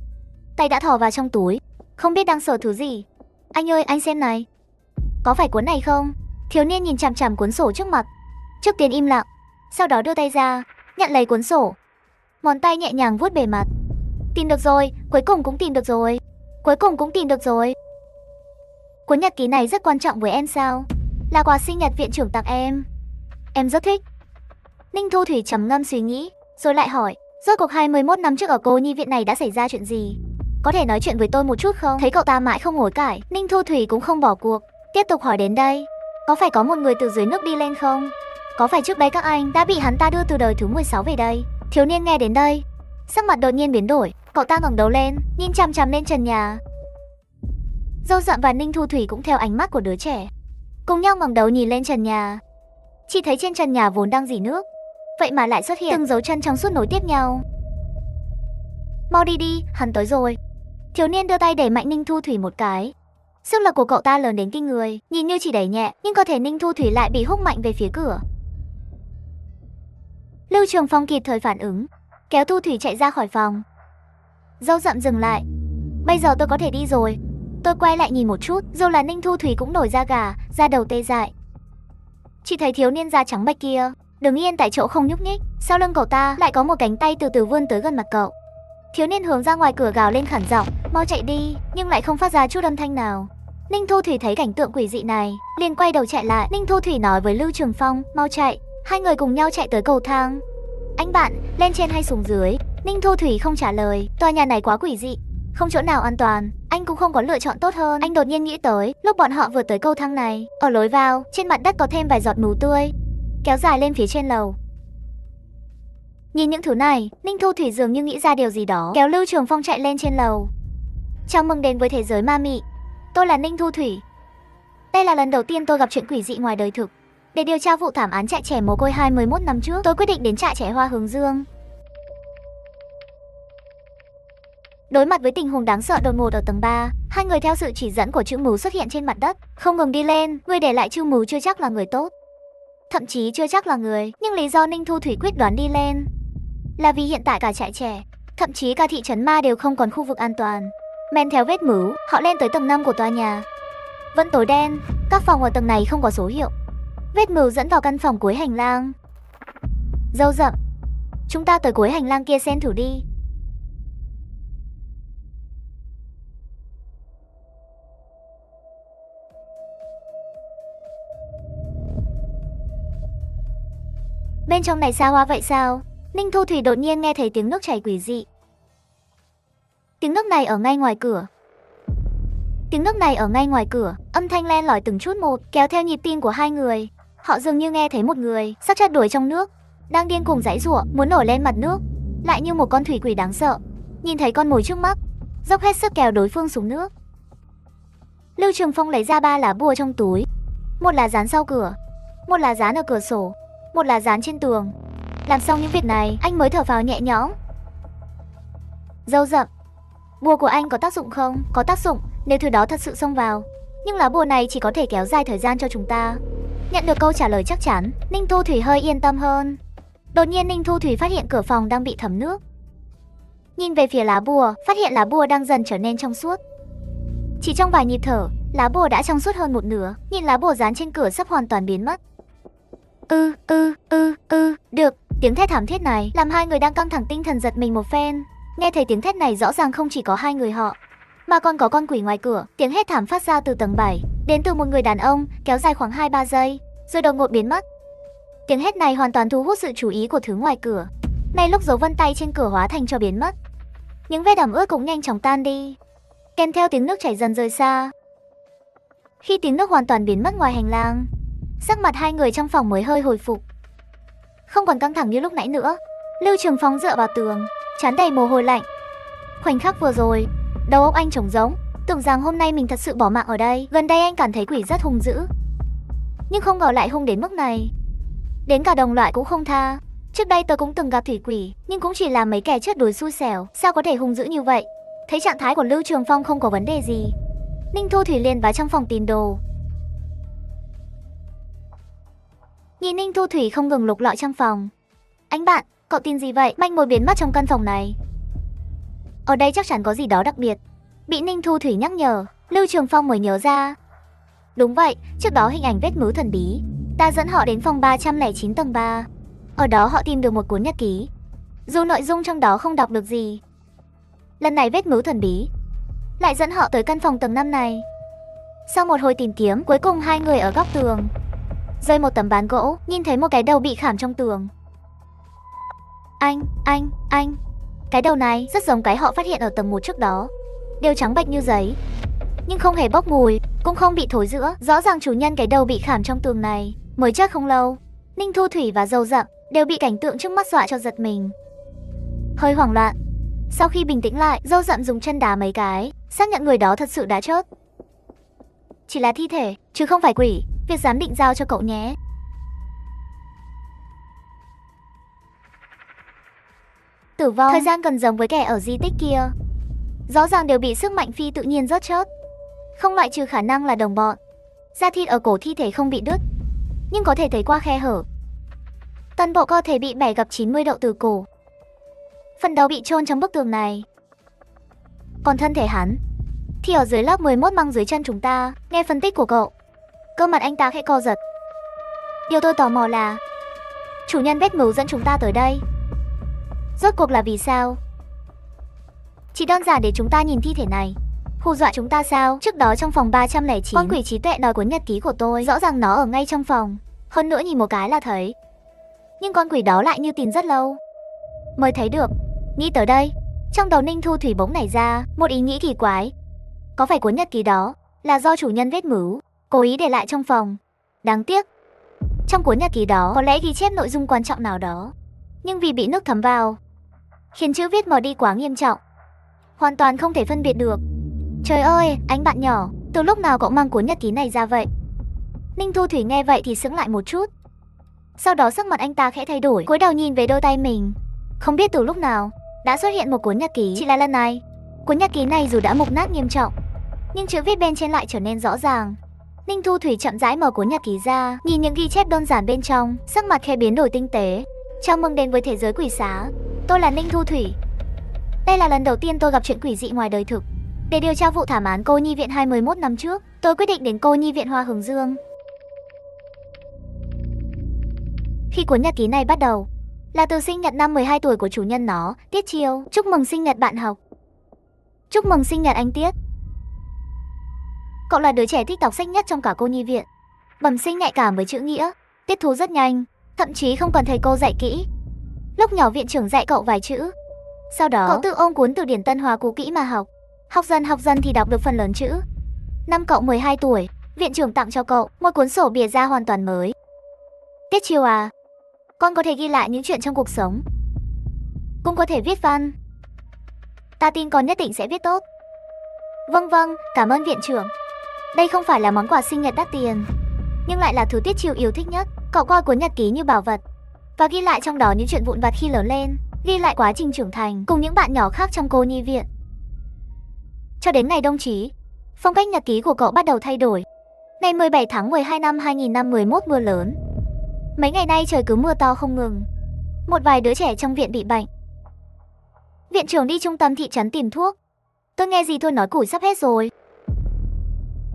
tay đã thò vào trong túi, không biết đang sờ thứ gì. Anh ơi, anh xem này, có phải cuốn này không? Thiếu niên nhìn chằm chằm cuốn sổ trước mặt, trước tiên im lặng, sau đó đưa tay ra, nhận lấy cuốn sổ, ngón tay nhẹ nhàng vuốt bề mặt. Tìm được rồi, cuối cùng cũng tìm được rồi, cuối cùng cũng tìm được rồi. Cuốn nhật ký này rất quan trọng với em sao? Là quà sinh nhật viện trưởng tặng em rất thích. Ninh Thu Thủy trầm ngâm suy nghĩ, rồi lại hỏi, rốt cuộc 21 năm trước ở cô nhi viện này đã xảy ra chuyện gì? Có thể nói chuyện với tôi một chút không? Thấy cậu ta mãi không hối cải, Ninh Thu Thủy cũng không bỏ cuộc, tiếp tục hỏi đến đây. Có phải có một người từ dưới nước đi lên không? Có phải trước đây các anh đã bị hắn ta đưa từ đời thứ 16 về đây? Thiếu niên nghe đến đây, sắc mặt đột nhiên biến đổi, cậu ta ngẩng đầu lên, nhìn chằm chằm lên trần nhà. Dâu Dậm và Ninh Thu Thủy cũng theo ánh mắt của đứa trẻ, cùng nhau ngẩng đầu nhìn lên trần nhà. Chỉ thấy trên trần nhà vốn đang rỉ nước, vậy mà lại xuất hiện từng dấu chân trong suốt nối tiếp nhau. Mau đi đi, hắn tới rồi. Thiếu niên đưa tay đẩy mạnh Ninh Thu Thủy một cái. Sức lực của cậu ta lớn đến kinh người, nhìn như chỉ đẩy nhẹ, nhưng cơ thể Ninh Thu Thủy lại bị húc mạnh về phía cửa. Lưu Trường Phong kịp thời phản ứng, kéo Thu Thủy chạy ra khỏi phòng. Dâu Dậm dừng lại. Bây giờ tôi có thể đi rồi. Tôi quay lại nhìn một chút, dù là Ninh Thu Thủy cũng nổi da gà, da đầu tê dại. Chỉ thấy thiếu niên da trắng bạch kia đứng yên tại chỗ không nhúc nhích, sau lưng cậu ta lại có một cánh tay từ từ vươn tới gần mặt cậu. Thiếu niên hướng ra ngoài cửa gào lên khản giọng, mau chạy đi, nhưng lại không phát ra chút âm thanh nào. Ninh Thu Thủy thấy cảnh tượng quỷ dị này, liền quay đầu chạy lại. Ninh Thu Thủy nói với Lưu Trường Phong, mau chạy. Hai người cùng nhau chạy tới cầu thang. Anh bạn, lên trên hay xuống dưới? Ninh Thu Thủy không trả lời, tòa nhà này quá quỷ dị, không chỗ nào an toàn, anh cũng không có lựa chọn tốt hơn. Anh đột nhiên nghĩ tới, lúc bọn họ vừa tới cầu thang này, ở lối vào, trên mặt đất có thêm vài giọt mù tươi, kéo dài lên phía trên lầu. Nhìn những thứ này, Ninh Thu Thủy dường như nghĩ ra điều gì đó, kéo Lưu Trường Phong chạy lên trên lầu. Chào mừng đến với thế giới ma mị. Tôi là Ninh Thu Thủy. Đây là lần đầu tiên tôi gặp chuyện quỷ dị ngoài đời thực. Để điều tra vụ thảm án trại trẻ mồ côi 21 năm trước, tôi quyết định đến trại trẻ Hoa Hướng Dương. Đối mặt với tình huống đáng sợ đột ngột ở tầng 3, hai người theo sự chỉ dẫn của chữ mù xuất hiện trên mặt đất, không ngừng đi lên. Người để lại chữ mù chưa chắc là người tốt, thậm chí chưa chắc là người, nhưng lý do Ninh Thu Thủy quyết đoán đi lên là vì hiện tại cả trại trẻ, thậm chí cả thị trấn ma đều không còn khu vực an toàn. Men theo vết mứu, họ lên tới tầng 5 của tòa nhà. Vẫn tối đen, Các phòng ở tầng này không có số hiệu. Vết mưu dẫn vào căn phòng cuối hành lang. Dâu rậm, chúng ta tới cuối hành lang kia xem thử đi. Bên trong này xa hoa vậy sao? Ninh Thu Thủy đột nhiên nghe thấy tiếng nước chảy quỷ dị. Tiếng nước này ở ngay ngoài cửa. Tiếng nước này ở ngay ngoài cửa, âm thanh len lỏi từng chút một, kéo theo nhịp tim của hai người. Họ dường như nghe thấy một người sắp chật đuổi trong nước, đang điên cuồng giãy giụa, muốn nổi lên mặt nước, lại như một con thủy quỷ đáng sợ. Nhìn thấy con mồi trước mắt, dốc hết sức kéo đối phương xuống nước. Lưu Trường Phong lấy ra 3 lá bùa trong túi. Một là dán sau cửa, một là dán ở cửa sổ, một là dán trên tường. Làm xong những việc này, anh mới thở phào nhẹ nhõm. Dâu rậm, bùa của anh có tác dụng không? Có tác dụng nếu thứ đó thật sự xông vào, nhưng lá bùa này chỉ có thể kéo dài thời gian cho chúng ta. Nhận được câu trả lời chắc chắn, Ninh Thu Thủy hơi yên tâm hơn. Đột nhiên Ninh Thu Thủy phát hiện cửa phòng đang bị thấm nước. Nhìn về phía lá bùa, phát hiện lá bùa đang dần trở nên trong suốt. Chỉ trong vài nhịp thở, lá bùa đã trong suốt hơn một nửa. Nhìn lá bùa dán trên cửa sắp hoàn toàn biến mất. Được. Tiếng thét thảm thiết này làm hai người đang căng thẳng tinh thần giật mình một phen. Nghe thấy tiếng thét này rõ ràng không chỉ có hai người họ, mà còn có con quỷ ngoài cửa. Tiếng hét thảm phát ra từ tầng 7, đến từ một người đàn ông, kéo dài khoảng 2-3 giây, rồi đột ngột biến mất. Tiếng hét này hoàn toàn thu hút sự chú ý của thứ ngoài cửa. Ngay lúc dấu vân tay trên cửa hóa thành cho biến mất, những vết ẩm ướt cũng nhanh chóng tan đi, kèm theo tiếng nước chảy dần rời xa. Khi tiếng nước hoàn toàn biến mất ngoài hành lang, sắc mặt hai người trong phòng mới hơi hồi phục, không còn căng thẳng như lúc nãy nữa. Lưu Trường Phong dựa vào tường, trán đầy mồ hôi lạnh. Khoảnh khắc vừa rồi, đầu óc anh trống rỗng, tưởng rằng hôm nay mình thật sự bỏ mạng ở đây. Gần đây anh cảm thấy quỷ rất hung dữ, nhưng không ngờ lại hung đến mức này. Đến cả đồng loại cũng không tha. Trước đây tôi cũng từng gặp thủy quỷ, nhưng cũng chỉ là mấy kẻ chết đuối xui xẻo, sao có thể hung dữ như vậy. Thấy trạng thái của Lưu Trường Phong không có vấn đề gì, Ninh Thu Thủy liền vào trong phòng tìm đồ. Nhìn Ninh Thu Thủy không ngừng lục lọi trong phòng. Anh bạn, cậu tin gì vậy? Manh mối biến mất trong căn phòng này. Ở đây chắc chắn có gì đó đặc biệt. Bị Ninh Thu Thủy nhắc nhở, Lưu Trường Phong mới nhớ ra. Đúng vậy, trước đó hình ảnh vết mứ thần bí, ta dẫn họ đến phòng 309 tầng 3. Ở đó họ tìm được một cuốn nhật ký, dù nội dung trong đó không đọc được gì. Lần này vết mứ thần bí lại dẫn họ tới căn phòng tầng 5 này. Sau một hồi tìm kiếm, cuối cùng hai người ở góc tường rơi một tấm ván gỗ, nhìn thấy một cái đầu bị khảm trong tường. Anh, cái đầu này rất giống cái họ phát hiện ở tầng 1 trước đó, đều trắng bệch như giấy, nhưng không hề bốc mùi, cũng không bị thối rữa. Rõ ràng chủ nhân cái đầu bị khảm trong tường này mới chết không lâu. Ninh Thu Thủy và Dâu Dậm đều bị cảnh tượng trước mắt dọa cho giật mình, hơi hoảng loạn. Sau khi bình tĩnh lại, Dâu Dậm dùng chân đá mấy cái, xác nhận người đó thật sự đã chết, chỉ là thi thể chứ không phải quỷ. Việc giám định giao cho cậu nhé. Tử vong thời gian gần giống với kẻ ở di tích kia, rõ ràng đều bị sức mạnh phi tự nhiên rớt chết, không loại trừ khả năng là đồng bọn. Da thịt ở cổ thi thể không bị đứt, nhưng có thể thấy qua khe hở. Toàn bộ cơ thể bị bẻ gập 90 độ từ cổ, phần đầu bị chôn trong bức tường này. Còn thân thể hắn thì ở dưới lớp 11 mang dưới chân chúng ta. Nghe phân tích của cậu, cơ mặt anh ta khẽ co giật. Điều tôi tò mò là chủ nhân vết mưu dẫn chúng ta tới đây rốt cuộc là vì sao? Chỉ đơn giản để chúng ta nhìn thi thể này hù dọa chúng ta sao? Trước đó trong phòng 309, con quỷ trí tuệ đòi cuốn nhật ký của tôi, rõ ràng nó ở ngay trong phòng, hơn nữa nhìn một cái là thấy. Nhưng con quỷ đó lại như tìm rất lâu mới thấy được. Nghĩ tới đây, trong đầu Ninh Thu Thủy bỗng nảy ra một ý nghĩ kỳ quái. Có phải cuốn nhật ký đó là do chủ nhân vết mưu cố ý để lại trong phòng? Đáng tiếc, trong cuốn nhật ký đó có lẽ ghi chép nội dung quan trọng nào đó, nhưng vì bị nước thấm vào, khiến chữ viết mờ đi quá nghiêm trọng, hoàn toàn không thể phân biệt được. Trời ơi, anh bạn nhỏ, từ lúc nào cậu mang cuốn nhật ký này ra vậy? Ninh Thu Thủy nghe vậy thì sững lại một chút. Sau đó sắc mặt anh ta khẽ thay đổi, cúi đầu nhìn về đôi tay mình. Không biết từ lúc nào đã xuất hiện một cuốn nhật ký, chỉ là lần này, cuốn nhật ký này dù đã mục nát nghiêm trọng, nhưng chữ viết bên trên lại trở nên rõ ràng. Ninh Thu Thủy chậm rãi mở cuốn nhật ký ra, nhìn những ghi chép đơn giản bên trong, sắc mặt khẽ biến đổi tinh tế. Chào mừng đến với thế giới quỷ xá. Tôi là Ninh Thu Thủy. Đây là lần đầu tiên tôi gặp chuyện quỷ dị ngoài đời thực. Để điều tra vụ thảm án cô nhi viện 21 năm trước, tôi quyết định đến cô nhi viện Hoa Hướng Dương. Khi cuốn nhật ký này bắt đầu, là từ sinh nhật năm 12 tuổi của chủ nhân nó, Tiết Chiêu. Chúc mừng sinh nhật bạn học. Chúc mừng sinh nhật anh Tiết. Cậu là đứa trẻ thích đọc sách nhất trong cả cô nhi viện. Bẩm sinh nhạy cảm với chữ nghĩa, tiếp thu rất nhanh, thậm chí không cần thầy cô dạy kỹ. Lúc nhỏ viện trưởng dạy cậu vài chữ. Sau đó, cậu tự ôm cuốn từ điển Tân Hoa cũ kỹ mà học. Học dần thì đọc được phần lớn chữ. Năm cậu 12 tuổi, viện trưởng tặng cho cậu một cuốn sổ bìa da hoàn toàn mới. Tiết Chiêu à, con có thể ghi lại những chuyện trong cuộc sống, cũng có thể viết văn. Ta tin con nhất định sẽ viết tốt. Vâng, cảm ơn viện trưởng. Đây không phải là món quà sinh nhật đắt tiền, nhưng lại là thứ Tiết Chiêu yêu thích nhất. Cậu coi cuốn nhật ký như bảo vật và ghi lại trong đó những chuyện vụn vặt khi lớn lên, ghi lại quá trình trưởng thành cùng những bạn nhỏ khác trong cô nhi viện. Cho đến ngày đồng chí, phong cách nhật ký của cậu bắt đầu thay đổi. Ngày 17 tháng 12 năm 2011 mưa lớn. Mấy ngày nay trời cứ mưa to không ngừng. Một vài đứa trẻ trong viện bị bệnh. Viện trưởng đi trung tâm thị trấn tìm thuốc. Tôi nghe dì Thôi nói củi sắp hết rồi,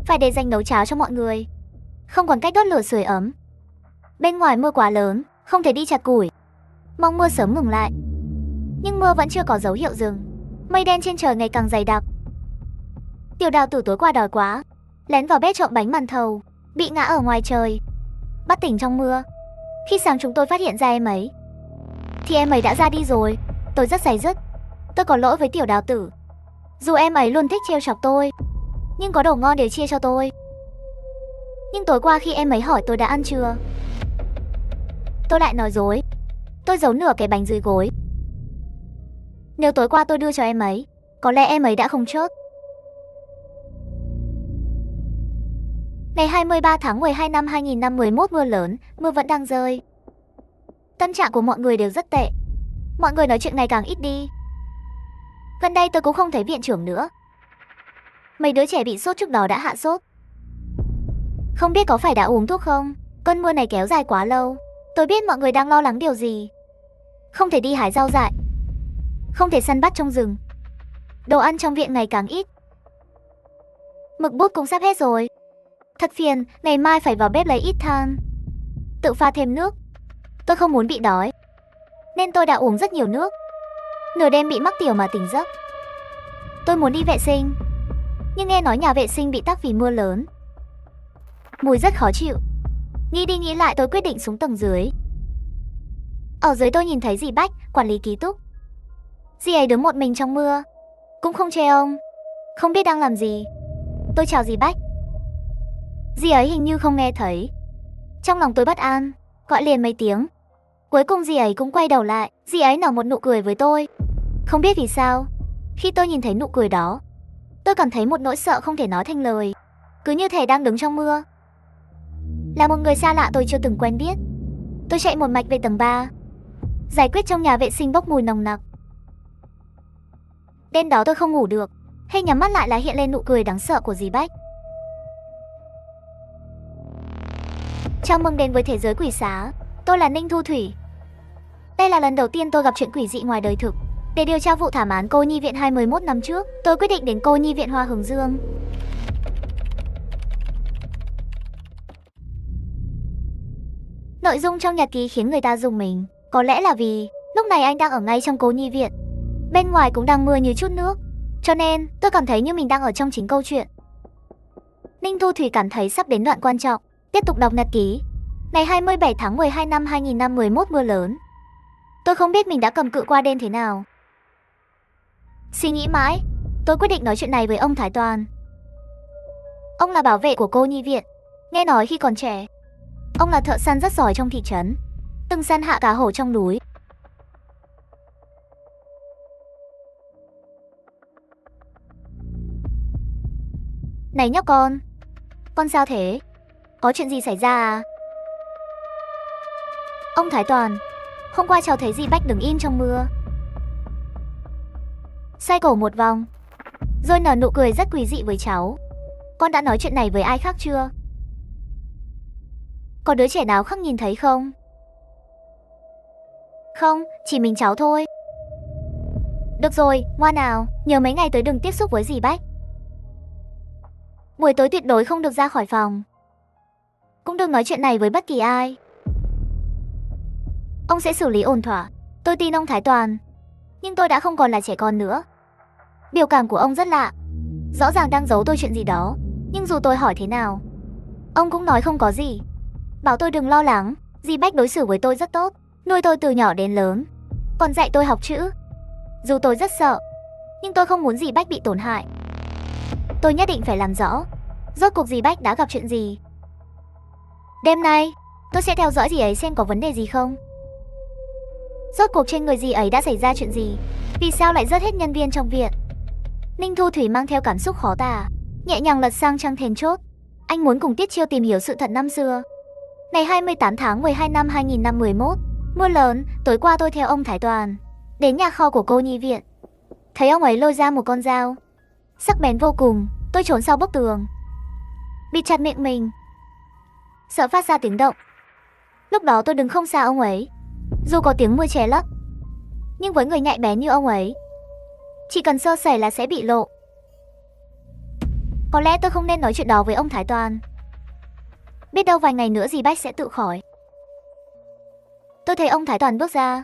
phải để dành nấu cháo cho mọi người. Không còn cách đốt lửa sưởi ấm. Bên ngoài mưa quá lớn, không thể đi chặt củi. Mong mưa sớm ngừng lại. Nhưng mưa vẫn chưa có dấu hiệu dừng. Mây đen trên trời ngày càng dày đặc. Tiểu Đào Tử tối qua đói quá, lén vào bếp trộm bánh màn thầu, bị ngã ở ngoài trời, bắt tỉnh trong mưa. Khi sáng chúng tôi phát hiện ra em ấy, thì em ấy đã ra đi rồi. Tôi rất day dứt. Tôi có lỗi với Tiểu Đào Tử. Dù em ấy luôn thích trêu chọc tôi, nhưng có đồ ngon đều chia cho tôi. Nhưng tối qua khi em ấy hỏi tôi đã ăn chưa, tôi lại nói dối. Tôi giấu nửa cái bánh dưới gối. Nếu tối qua tôi đưa cho em ấy, có lẽ em ấy đã không chốt. Ngày 23 tháng 12 năm 2011 mưa lớn, mưa vẫn đang rơi. Tâm trạng của mọi người đều rất tệ. Mọi người nói chuyện ngày càng ít đi. Gần đây tôi cũng không thấy viện trưởng nữa. Mấy đứa trẻ bị sốt trước đó đã hạ sốt. Không biết có phải đã uống thuốc không? Cơn mưa này kéo dài quá lâu. Tôi biết mọi người đang lo lắng điều gì. Không thể đi hái rau dại, không thể săn bắt trong rừng. Đồ ăn trong viện ngày càng ít. Mực bút cũng sắp hết rồi. Thật phiền, ngày mai phải vào bếp lấy ít than, tự pha thêm nước. Tôi không muốn bị đói, nên tôi đã uống rất nhiều nước. Nửa đêm bị mắc tiểu mà tỉnh giấc. Tôi muốn đi vệ sinh, nhưng nghe nói nhà vệ sinh bị tắc vì mưa lớn. Mùi rất khó chịu. Nghĩ đi nghĩ lại tôi quyết định xuống tầng dưới. Ở dưới tôi nhìn thấy dì Bách, quản lý ký túc. Dì ấy đứng một mình trong mưa, cũng không che ông, không biết đang làm gì. Tôi chào dì Bách. Dì ấy hình như không nghe thấy. Trong lòng tôi bất an, gọi liền mấy tiếng. Cuối cùng dì ấy cũng quay đầu lại. Dì ấy nở một nụ cười với tôi. Không biết vì sao, khi tôi nhìn thấy nụ cười đó, tôi cảm thấy một nỗi sợ không thể nói thành lời. Cứ như thể đang đứng trong mưa. Là một người xa lạ tôi chưa từng quen biết. Tôi chạy một mạch về tầng 3, giải quyết trong nhà vệ sinh bốc mùi nồng nặc. Đêm đó tôi không ngủ được. Hay nhắm mắt lại là hiện lên nụ cười đáng sợ của dì Bách. Chào mừng đến với thế giới quỷ xá. Tôi là Ninh Thu Thủy. Đây là lần đầu tiên tôi gặp chuyện quỷ dị ngoài đời thực. Để điều tra vụ thảm án cô nhi viện 21 năm trước, tôi quyết định đến cô nhi viện Hoa Hướng Dương. Nội dung trong nhật ký khiến người ta rùng mình. Có lẽ là vì lúc này anh đang ở ngay trong cô nhi viện. Bên ngoài cũng đang mưa như chút nước, cho nên tôi cảm thấy như mình đang ở trong chính câu chuyện. Ninh Thu Thủy cảm thấy sắp đến đoạn quan trọng. Tiếp tục đọc nhật ký. Ngày 27 tháng 12 năm 2011 mưa lớn. Tôi không biết mình đã cầm cự qua đêm thế nào. Suy nghĩ mãi, tôi quyết định nói chuyện này với ông Thái Toàn. Ông là bảo vệ của cô nhi viện. Nghe nói khi còn trẻ, ông là thợ săn rất giỏi trong thị trấn, từng săn hạ cá hổ trong núi. Này nhóc con sao thế? Có chuyện gì xảy ra à? Ông Thái Toàn, hôm qua cháu thấy dì Bách đứng im trong mưa, xoay cổ một vòng, rồi nở nụ cười rất quỷ dị với cháu. Con đã nói chuyện này với ai khác chưa? Có đứa trẻ nào khác nhìn thấy không? Không, chỉ mình cháu thôi. Được rồi, ngoan nào, nhớ mấy ngày tới đừng tiếp xúc với dì Bách. Buổi tối tuyệt đối không được ra khỏi phòng. Cũng đừng nói chuyện này với bất kỳ ai. Ông sẽ xử lý ổn thỏa. Tôi tin ông Thái Toàn. Nhưng tôi đã không còn là trẻ con nữa. Biểu cảm của ông rất lạ. Rõ ràng đang giấu tôi chuyện gì đó. Nhưng dù tôi hỏi thế nào, ông cũng nói không có gì. Bảo tôi đừng lo lắng. Dì Bách đối xử với tôi rất tốt, nuôi tôi từ nhỏ đến lớn, còn dạy tôi học chữ. Dù tôi rất sợ, nhưng tôi không muốn dì Bách bị tổn hại. Tôi nhất định phải làm rõ rốt cuộc dì Bách đã gặp chuyện gì. Đêm nay tôi sẽ theo dõi dì ấy xem có vấn đề gì không. Rốt cuộc trên người dì ấy đã xảy ra chuyện gì? Vì sao lại rớt hết nhân viên trong viện? Ninh Thu Thủy mang theo cảm xúc khó tả, nhẹ nhàng lật sang trang then chốt. Anh muốn cùng Tiết Chiêu tìm hiểu sự thật năm xưa. Ngày 28 tháng 12 năm 2011, mưa lớn. Tối qua tôi theo ông Thái Toàn đến nhà kho của cô nhi viện. Thấy ông ấy lôi ra một con dao sắc bén vô cùng. Tôi trốn sau bức tường, bịt chặt miệng mình, sợ phát ra tiếng động. Lúc đó tôi đứng không xa ông ấy. Dù có tiếng mưa che lấp, nhưng với người nhạy bén như ông ấy, chỉ cần sơ sẩy là sẽ bị lộ. Có lẽ tôi không nên nói chuyện đó với ông Thái Toàn. Biết đâu vài ngày nữa dì Bách sẽ tự khỏi. Tôi thấy ông Thái Toàn bước ra,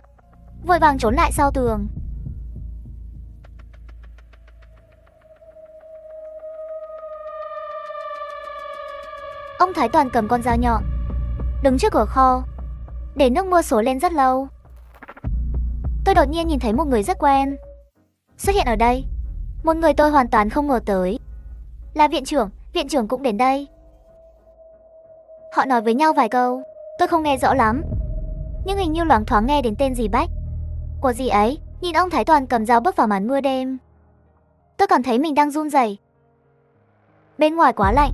vội vàng trốn lại sau tường. Ông Thái Toàn cầm con dao nhọn, đứng trước cửa kho, để nước mưa xối lên rất lâu. Tôi đột nhiên nhìn thấy một người rất quen xuất hiện ở đây. Một người tôi hoàn toàn không ngờ tới. Là viện trưởng cũng đến đây. Họ nói với nhau vài câu, tôi không nghe rõ lắm, nhưng hình như loáng thoáng nghe đến tên dì Bách. Của dì ấy. Nhìn ông Thái Toàn cầm dao bước vào màn mưa đêm, tôi cảm thấy mình đang run rẩy. Bên ngoài quá lạnh,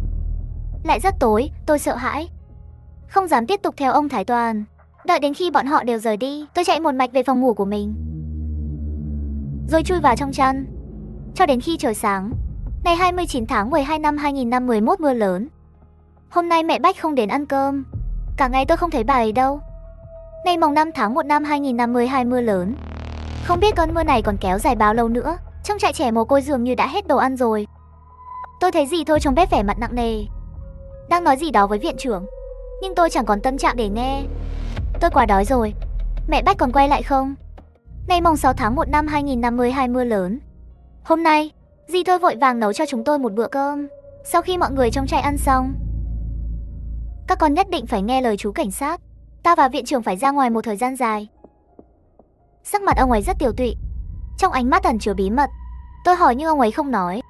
lại rất tối. Tôi sợ hãi, không dám tiếp tục theo ông Thái Toàn. Đợi đến khi bọn họ đều rời đi, tôi chạy một mạch về phòng ngủ của mình, rồi chui vào trong chăn cho đến khi trời sáng. Ngày 29 tháng 12 năm 2011, mưa lớn. Hôm nay mẹ Bách không đến ăn cơm. Cả ngày tôi không thấy bà ấy đâu. Ngày mồng 5 tháng 1 năm 2012, mưa lớn. Không biết cơn mưa này còn kéo dài bao lâu nữa. Trong trại trẻ mồ côi dường như đã hết đồ ăn rồi. Tôi thấy dì Thôi trong bếp vẻ mặt nặng nề, đang nói gì đó với viện trưởng, nhưng tôi chẳng còn tâm trạng để nghe. Tôi quá đói rồi. Mẹ Bách còn quay lại không? Ngày mồng 6 tháng 1 năm 2012, mưa lớn. Hôm nay dì Thôi vội vàng nấu cho chúng tôi một bữa cơm. Sau khi mọi người trong trại ăn xong, các con nhất định phải nghe lời chú cảnh sát. Ta và viện trưởng phải ra ngoài một thời gian dài. Sắc mặt ông ấy rất tiều tụy, trong ánh mắt ẩn chứa bí mật. Tôi hỏi nhưng ông ấy không nói,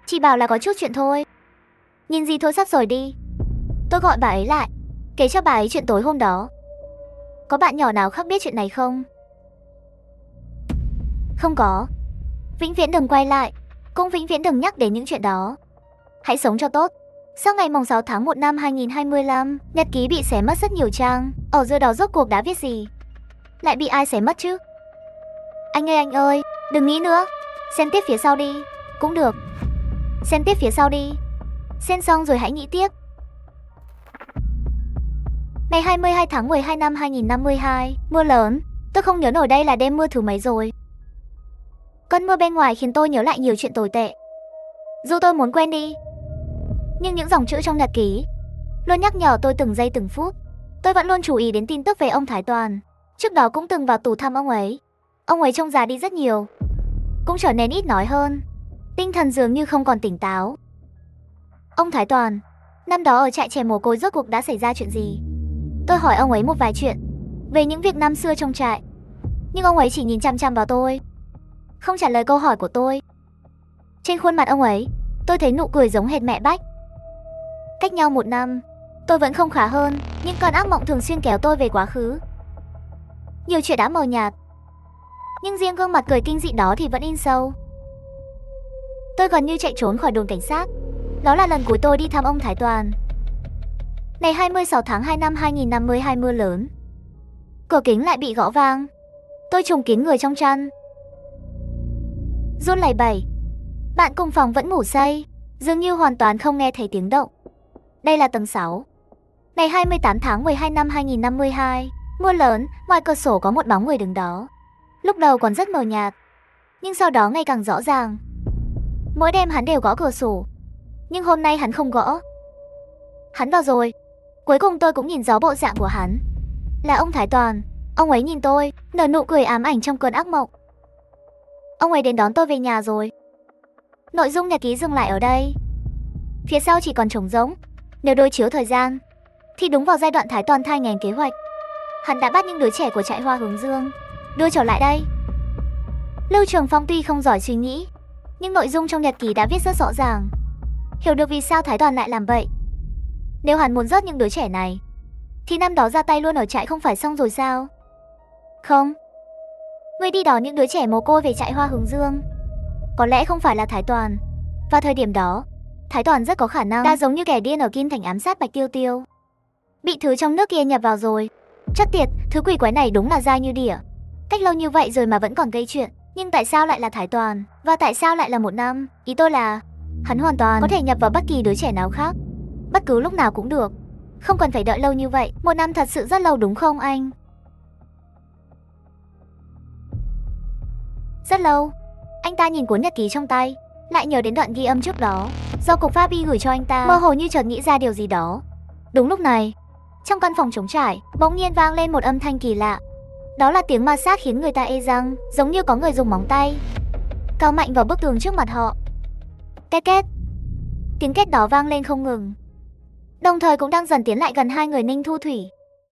chỉ bảo là có chút chuyện thôi. Nhìn dì Thôi sắp rồi đi, tôi gọi bà ấy lại, kể cho bà ấy chuyện tối hôm đó. Có bạn nhỏ nào khác biết chuyện này không? Không có. Vĩnh viễn đừng quay lại, cũng vĩnh viễn đừng nhắc đến những chuyện đó. Hãy sống cho tốt. Sau ngày mồng 6 tháng 1 năm 2025, nhật ký bị xé mất rất nhiều trang. Ở giữa đó rốt cuộc đã viết gì? Lại bị ai xé mất chứ? Anh ơi, đừng nghĩ nữa. Xem tiếp phía sau đi. Cũng được. Xem tiếp phía sau đi. Xem xong rồi hãy nghĩ tiếp. Ngày 22 tháng 12 năm 2052, mưa lớn. Tôi không nhớ nổi đây là đêm mưa thứ mấy rồi. Cơn mưa bên ngoài khiến tôi nhớ lại nhiều chuyện tồi tệ. Dù tôi muốn quên đi, nhưng những dòng chữ trong nhật ký luôn nhắc nhở tôi từng giây từng phút. Tôi vẫn luôn chú ý đến tin tức về ông Thái Toàn. Trước đó cũng từng vào tù thăm ông ấy. Ông ấy trông già đi rất nhiều, cũng trở nên ít nói hơn, tinh thần dường như không còn tỉnh táo. Ông Thái Toàn, năm đó ở trại trẻ mồ côi rốt cuộc đã xảy ra chuyện gì? Tôi hỏi ông ấy một vài chuyện về những việc năm xưa trong trại, nhưng ông ấy chỉ nhìn chăm chăm vào tôi, không trả lời câu hỏi của tôi. Trên khuôn mặt ông ấy, tôi thấy nụ cười giống hệt mẹ Bách. Cách nhau 1 năm, tôi vẫn không khá hơn, nhưng cơn ác mộng thường xuyên kéo tôi về quá khứ. Nhiều chuyện đã mờ nhạt, nhưng riêng gương mặt cười kinh dị đó thì vẫn in sâu. Tôi gần như chạy trốn khỏi đồn cảnh sát. Đó là lần cuối tôi đi thăm ông Thái Toàn. Ngày 26 tháng 2 năm 2052, mưa lớn. Cửa kính lại bị gõ vang. Tôi trùng kín người trong chăn, run lẩy bẩy. Bạn cùng phòng vẫn ngủ say, dường như hoàn toàn không nghe thấy tiếng động. Đây là tầng 6. Ngày 28 tháng 12 năm 2052, mưa lớn. Ngoài cửa sổ có một bóng người đứng đó. Lúc đầu còn rất mờ nhạt, nhưng sau đó ngày càng rõ ràng. Mỗi đêm hắn đều gõ cửa sổ, Nhưng hôm nay hắn không gõ. Hắn vào rồi. Cuối cùng tôi cũng nhìn rõ bộ dạng của hắn. Là ông Thái Toàn. Ông ấy nhìn tôi, nở nụ cười ám ảnh trong cơn ác mộng. Ông ấy đến đón tôi về nhà rồi. Nội dung nhật ký dừng lại ở đây. Phía sau chỉ còn trống rỗng. Nếu đối chiếu thời gian thì đúng vào giai đoạn Thái Toàn thai nghén kế hoạch, hắn đã bắt những đứa trẻ của trại hoa hướng dương đưa trở lại đây. Lưu Trường Phong tuy không giỏi suy nghĩ, nhưng nội dung trong nhật ký đã viết rất rõ ràng, hiểu được vì sao Thái Toàn lại làm vậy. Nếu hắn muốn rớt những đứa trẻ này thì năm đó ra tay luôn ở trại không phải xong rồi sao? Không, người đi đón những đứa trẻ mồ côi về trại hoa hướng dương có lẽ không phải là Thái Toàn. Vào thời điểm đó, Thái Toàn rất có khả năng đã giống như kẻ điên ở Kim Thành ám sát Bạch Tiêu Tiêu, bị thứ trong nước kia nhập vào rồi. Chất tiệt, thứ quỷ quái này đúng là dai như đỉa. Cách lâu như vậy rồi mà vẫn còn gây chuyện. Nhưng tại sao lại là Thái Toàn? Và tại sao lại là 1 năm? Ý tôi là hắn hoàn toàn có thể nhập vào bất kỳ đứa trẻ nào khác, bất cứ lúc nào cũng được. Không cần phải đợi lâu như vậy. 1 năm thật sự rất lâu đúng không anh? Rất lâu. Anh ta nhìn cuốn nhật ký trong tay, lại nhớ đến đoạn ghi âm trước đó do cục pháp y gửi cho anh ta, mơ hồ như chợt nghĩ ra điều gì đó. Đúng lúc này, trong căn phòng trống trải, bỗng nhiên vang lên một âm thanh kỳ lạ. Đó là tiếng ma sát khiến người ta ê răng, giống như có người dùng móng tay cào mạnh vào bức tường trước mặt họ. Két két. Tiếng két đó vang lên không ngừng, đồng thời cũng đang dần tiến lại gần hai người Ninh Thu Thủy.